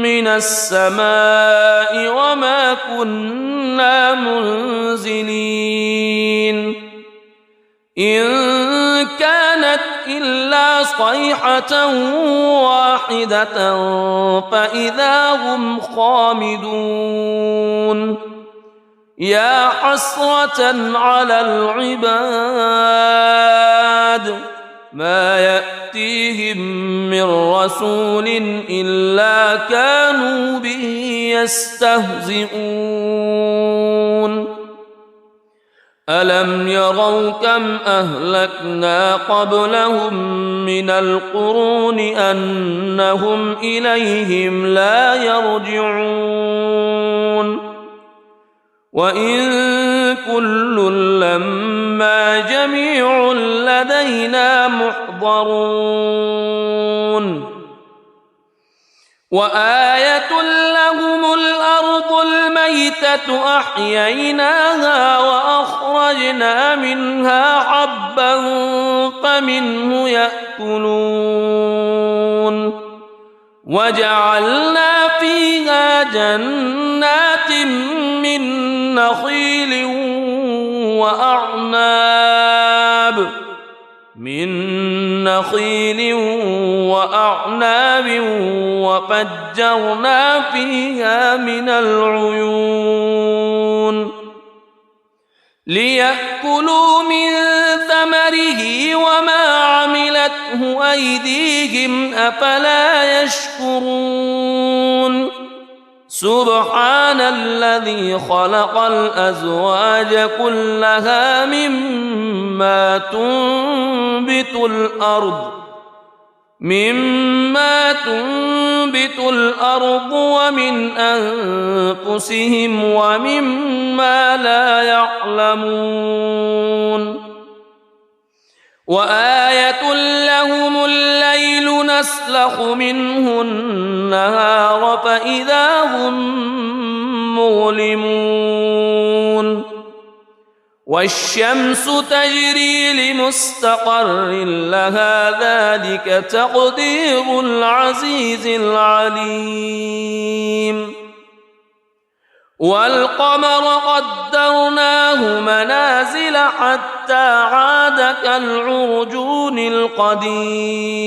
من السماء وما كنا منزلين. إن كانت إلا صيحة واحدة فإذا هم خامدون. يا حسرة على العباد ما يأتيهم من رسول إلا كانوا به يستهزئون. ألم يروا كم أهلكنا قبلهم من القرون أنهم إليهم لا يرجعون. وإن كل لما جميع لدينا محضرون. وآية لهم الأرض الميتة أحييناها وأخرجنا منها حبا فمنه يأكلون. وجعلنا فيها جنات من نخيل وأعناب وفجرنا فيها من العيون ليأكلوا من ثمره وما عملته أيديهم أفلا يشكرون. سبحان الذي خلق الأزواج كلها مما تنبت الأرض ومن أنفسهم ومما لا يعلمون. وآية لهم الليل يستسلخ منه النهار فإذا هم مظلمون والشمس تجري لمستقر لها ذلك تقدير العزيز العليم والقمر قدرناه منازل حتى عاد كالعرجون القديم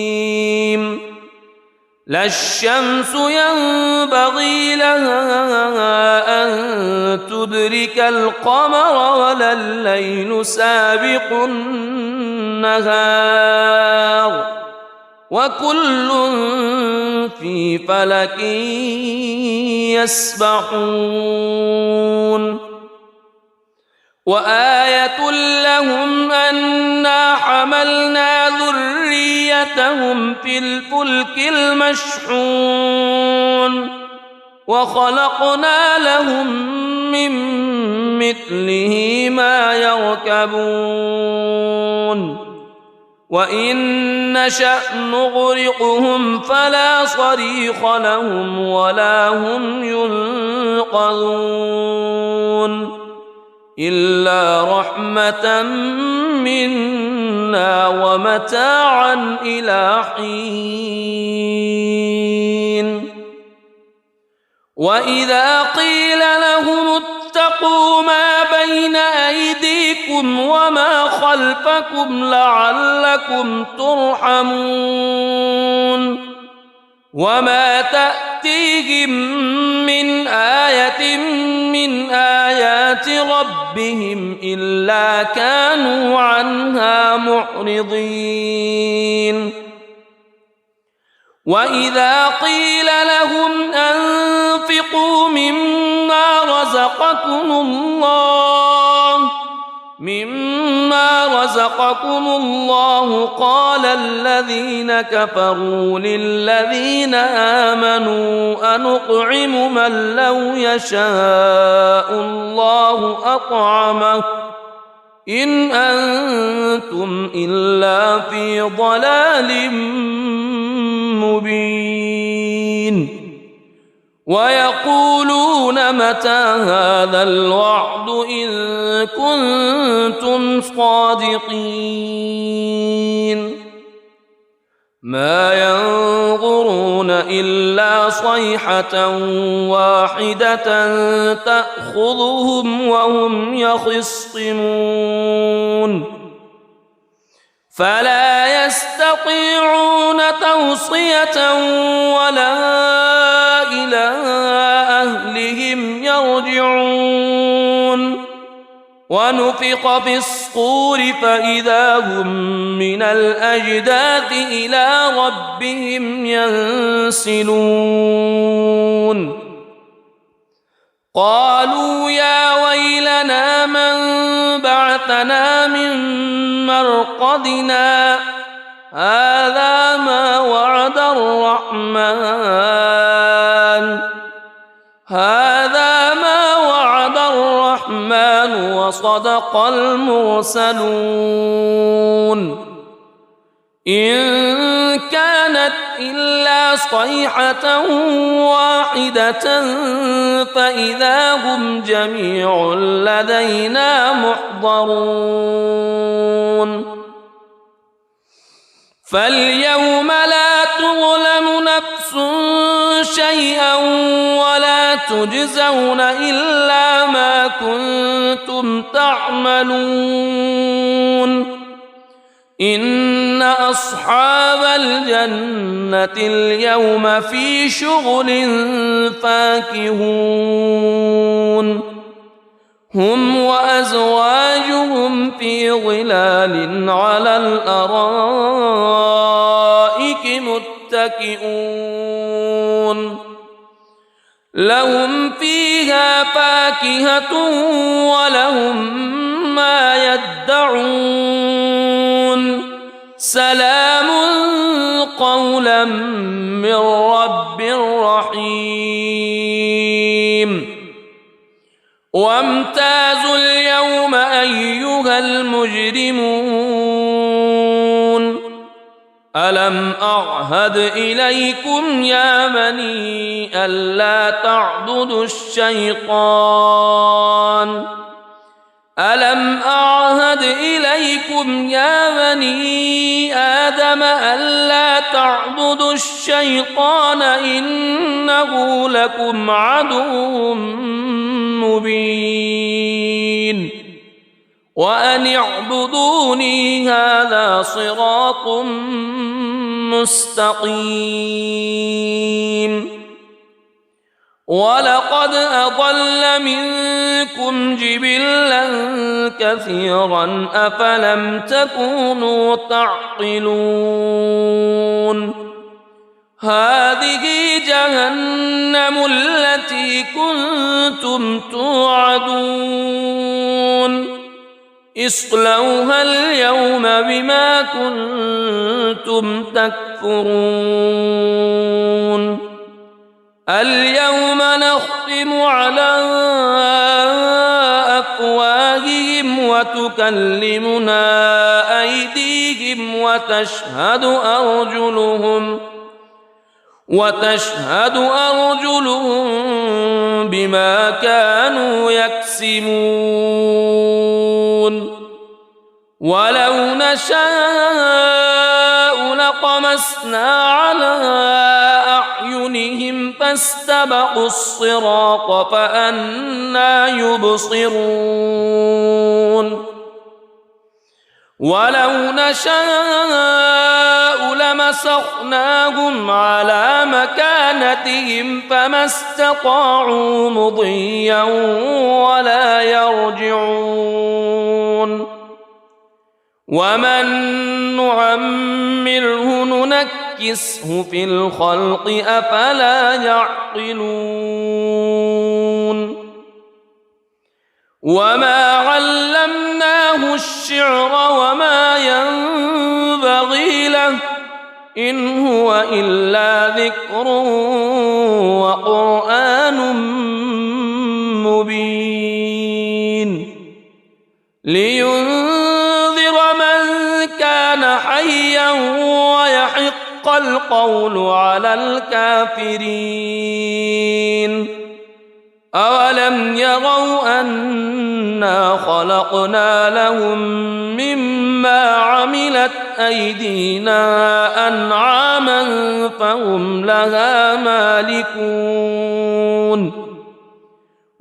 لا الشمس ينبغي لها أن تدرك القمر ولا الليل سابق النهار وكل في فلك يسبحون وآية لهم أنا حملنا ذريتهم في الفلك المشحون وخلقنا لهم من مثله ما يركبون وإن نشأ نغرقهم فلا صريخ لهم ولا هم ينقذون إلا رحمة منا ومتاعا إلى حين وإذا قيل لهم اتقوا ما بين أيديكم وما خلفكم لعلكم ترحمون وما تأتيهم من آية من آيات ربهم إلا كانوا عنها معرضين وإذا قيل لهم أنفقوا مما رزقكم الله قال الذين كفروا للذين آمنوا أنطعم من لو يشاء الله أطعمه إن أنتم إلا في ضلال مبين ويقولون متى هذا الوعد إن كنتم صادقين ما ينظرون إلا صيحة واحدة تأخذهم وهم يخصمون فلا يستطيعون توصية ولا إلى أهلهم يرجعون ونفخ في الصور فإذا هم من الأجداث إلى ربهم ينسلون قالوا يا ويلنا من بعثنا من مرقدنا هذا ما وعد الرحمن وصدق المرسلون إن كانت إلا صيحة واحدة فإذا هم جميع لدينا محضرون فاليوم لا تظلم نفس شيئا ولا تجزون إلا ما كنتم تعملون إن أصحاب الجنة اليوم في شغل فاكهون هم وأزواجهم في ظلال على الأرائك متكئون لهم فيها فاكهة ولهم ما يدعون سلام قولا من رب رحيم وامتازوا اليوم أيها المجرمون ألم أعهد إليكم يا بني ألا تعبدوا الشيطان ألم أعهد إليكم يا بني آدم ألا تعبدوا الشيطان إنه لكم عدو مبين وأن اعبدوني هذا صراط مستقيم ولقد أضل منكم جبلا كثيرا أفلم تكونوا تعقلون هذه جهنم التي كنتم توعدون اصلوها اليوم بما كنتم تكفرون اليوم نختم على أفواههم وتكلمنا أيديهم وتشهد أرجلهم بما كانوا يكسبون ولو نشاء لطمسنا على أعينهم فاستبقوا الصراط فأنى يبصرون ولو نشاء لمسخناهم على مكانتهم فما استطاعوا مضيا ولا يرجعون ومن نعمره ننكسه في الخلق أفلا يعقلون وما علمناه الشعر وما ينبغي له إن هو إلا ذكر وقرآن مبين لينذر من كان حيا ويحق القول على الكافرين أولم يروا أنا خلقنا لهم مما عملت أيدينا أنعاما فهم لها مالكون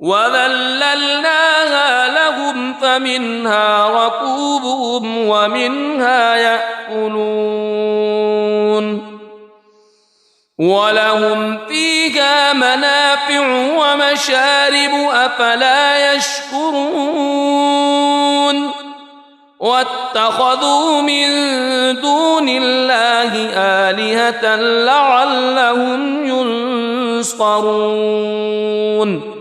وذللناها لهم فمنها ركوبهم ومنها يأكلون ولهم فيها منافع ومشارب أفلا يشكرون واتخذوا من دون الله آلهة لعلهم ينصرون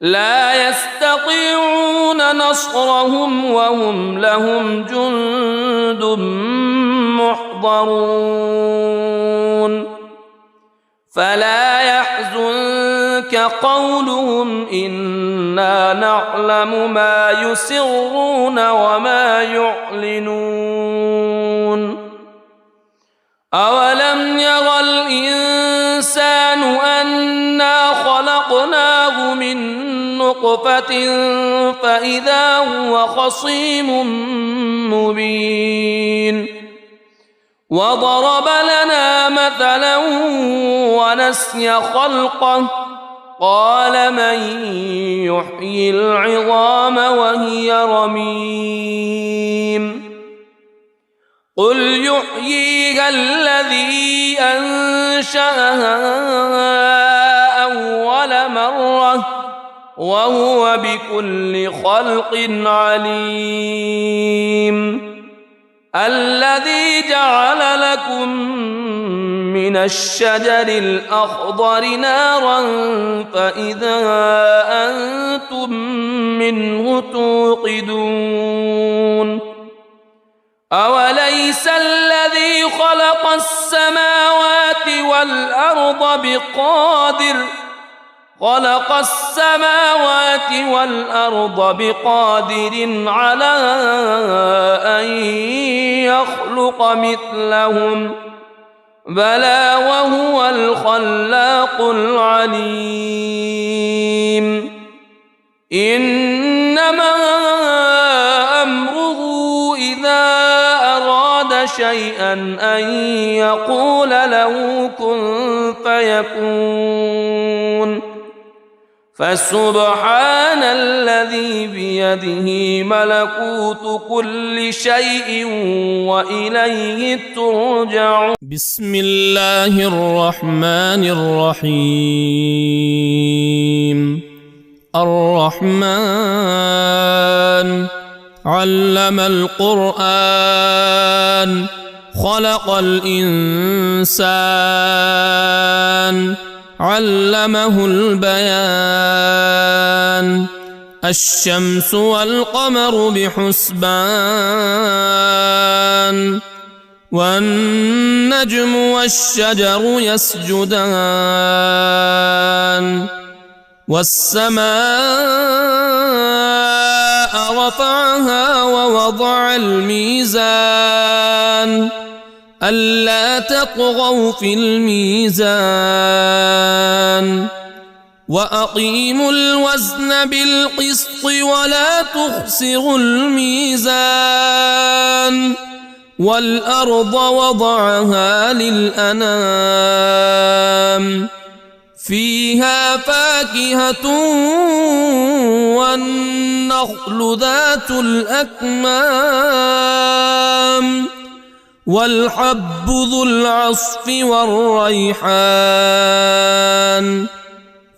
لا يستطيعون نصرهم وهم لهم جند محضرون فلا يحزنك قولهم إنا نعلم ما يسرون وما يعلنون أولم يرى الإنسان أنا خلقناه من نطفة فإذا هو خصيم مبين وضرب لنا مثلا ونسي خلقه قال من يحيي العظام وهي رميم قل يحييها الذي أنشأها أول مرة وهو بكل خلق عليم الذي جعل لكم من الشجر الأخضر نارا فإذا أنتم منه توقدون أوليس الذي خلق السماوات والأرض خلق السماوات والأرض بقادر على أن يخلق مثلهم بلى وهو الخلاق العليم إنما أمره إذا أراد شيئا أن يقول له كن فيكون فسبحان الذي بيده ملكوت كل شيء وإليه ترجعون. بسم الله الرحمن الرحيم. الرحمن علم القرآن خلق الإنسان علمه البيان الشمس والقمر بحسبان والنجم والشجر يسجدان والسماء رفعها ووضع الميزان ألا تطغوا في الميزان وأقيموا الوزن بالقسط ولا تخسروا الميزان والأرض وضعها للأنام فيها فاكهة والنخل ذات الأكمام والحب ذو العصف والريحان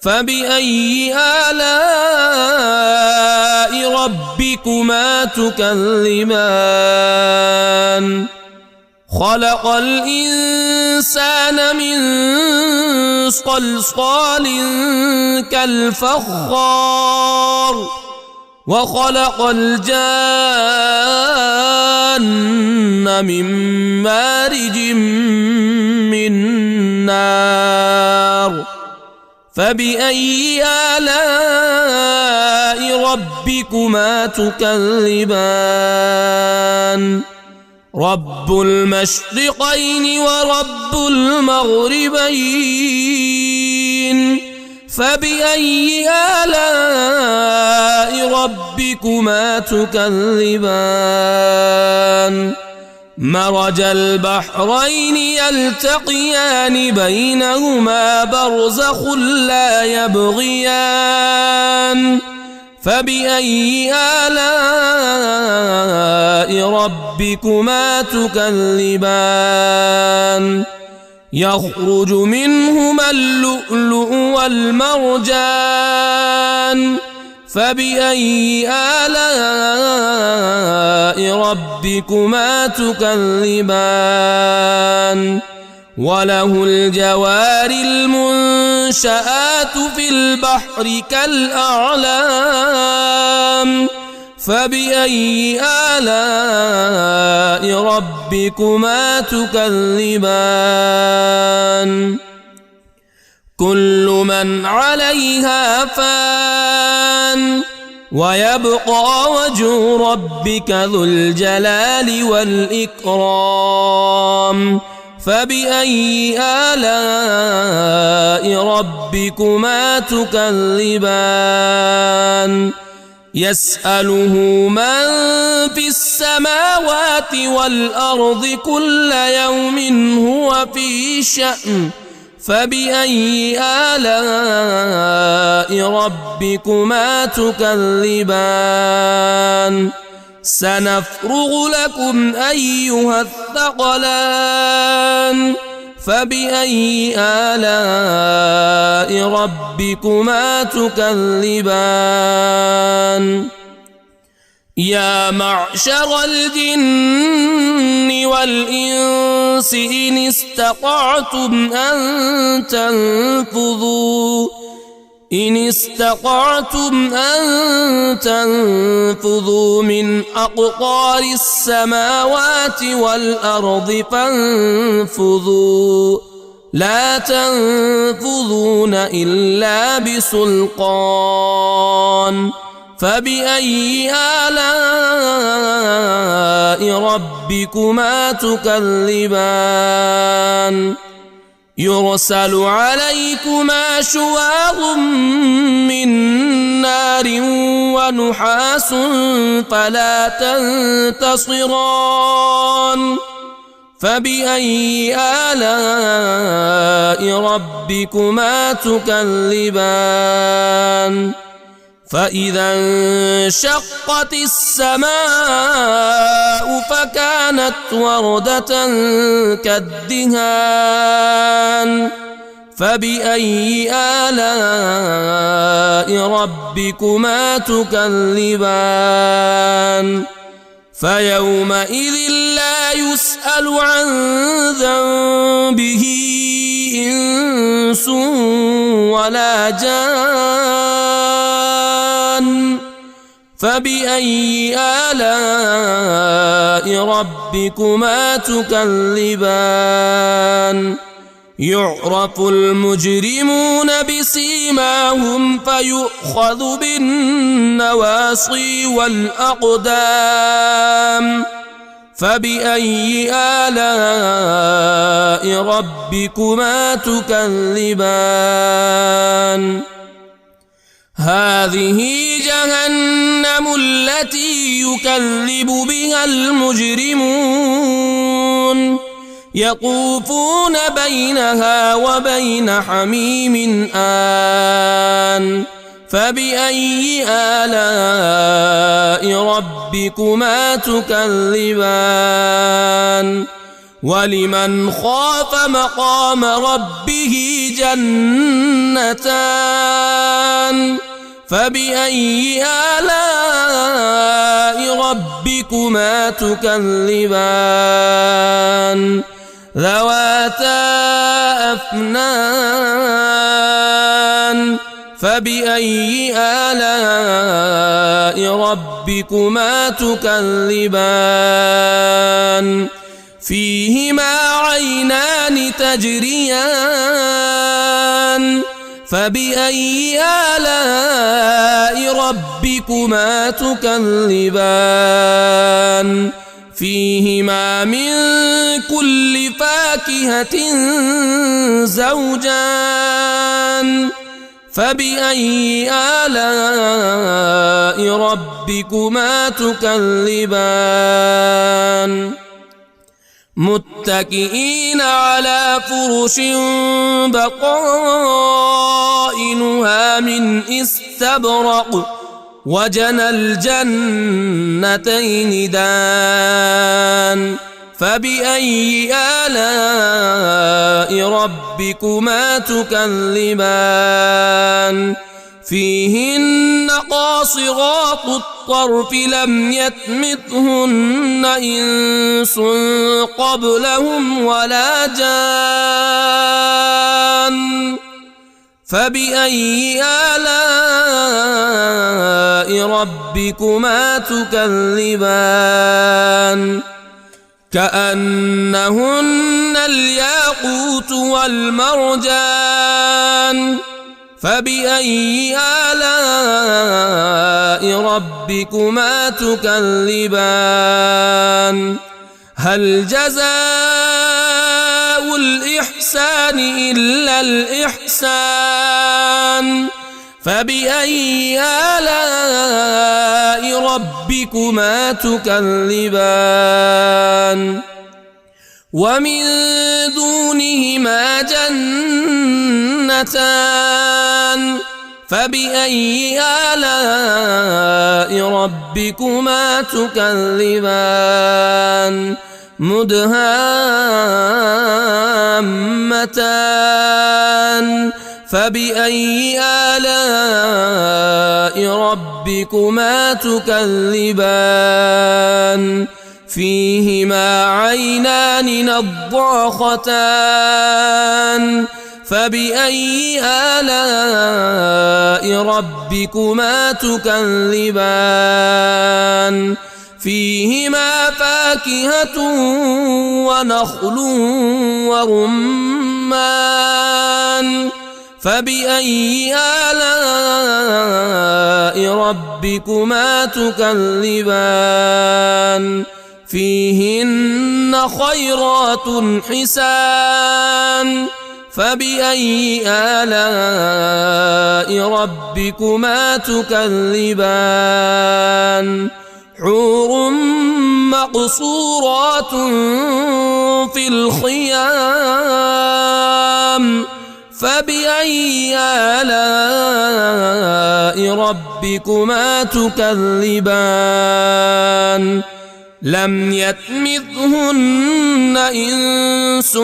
فبأي آلاء ربكما تكذبان خلق الإنسان من صلصال كالفخار وخلق الجان من مارج من نار فبأي آلاء ربكما تكذبان رب المشرقين ورب المغربين فبأي آلاء ربكما تكذبان مرج البحرين يلتقيان بينهما برزخ لا يبغيان فبأي آلاء ربكما تكذبان يخرج منهما اللؤلؤ والمرجان فبأي آلاء ربكما تكذبان وله الجوار المنشآت في البحر كالأعلام فبأي آلاء ربكما تكذبان كل من عليها فان ويبقى وجه ربك ذو الجلال والإكرام فبأي آلاء ربكما تكذبان يسأله من في السماوات والأرض كل يوم هو في شأن فبأي آلاء ربكما تكذبان سنفرغ لكم أيها الثقلان فبأي آلاء ربكما تكذبان يا معشر الجن والإنس إن استطعتم أن تنفذوا من أقطار السماوات والأرض فانفذوا لا تنفذون إلا بسلطان فبأي آلاء ربكما تكذبان يرسل عليكما شواظ من نار ونحاس فلا تنتصران فبأي آلاء ربكما تكذبان فإذا انشقت السماء فكانت وردة كالدهان فبأي آلاء ربكما تكذبان فيومئذ لا يسأل عن ذنبه إنس ولا جان فبأي آلاء ربكما تكذبان يعرف المجرمون بسيماهم فيؤخذ بالنواصي والأقدام فبأي آلاء ربكما تكذبان هذه جهنم التي يكذب بها المجرمون يطوفون بينها وبين حميم آن فبأي آلاء ربكما تكذبان ولمن خاف مقام ربه جنتان فبأي آلاء ربكما تكذبان ذواتا أفنان فبأي آلاء ربكما تكذبان فيهما عينان تجريان فبأي آلاء ربكما تكذبان فيهما من كل فاكهة زوجان فبأي آلاء ربكما تكذبان متكئين على فرش بطائنها من استبرق وجنى الجنتين دان فبأي آلاء ربكما تكذبان فيهن قاصرات الطرف لم يطمثهن إنس قبلهم ولا جان فبأي آلاء ربكما تكذبان كأنهن الياقوت والمرجان فبأي آلاء ربكما تكذبان هل جزاء الإحسان إلا الإحسان فبأي آلاء ربكما تكذبان ومن دونهما جنتان فبأي آلاء ربكما تكذبان مدهامتان فبأي آلاء ربكما تكذبان فيهما عينان نضاختان فبأي آلاء ربكما تكذبان فيهما فاكهة ونخل ورمان رمان فبأي آلاء ربكما تكذبان فيهن خيرات حسان فبأي آلاء ربكما تكذبان حور مقصورات في الخيام فبأي آلاء ربكما تكذبان لم يطمثهن إنس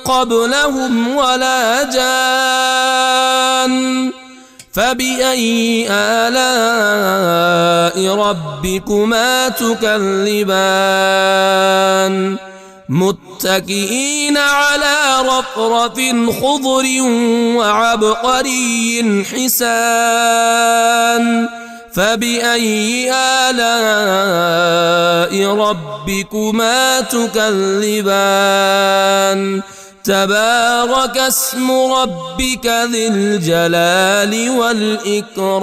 قبلهم ولا جان فبأي آلاء ربكما تكذبان متكئين على رفرف خضر وعبقري حسان فبأي آلاء ربكما تكذبان تبارك اسم ربك ذي الجلال والإكرام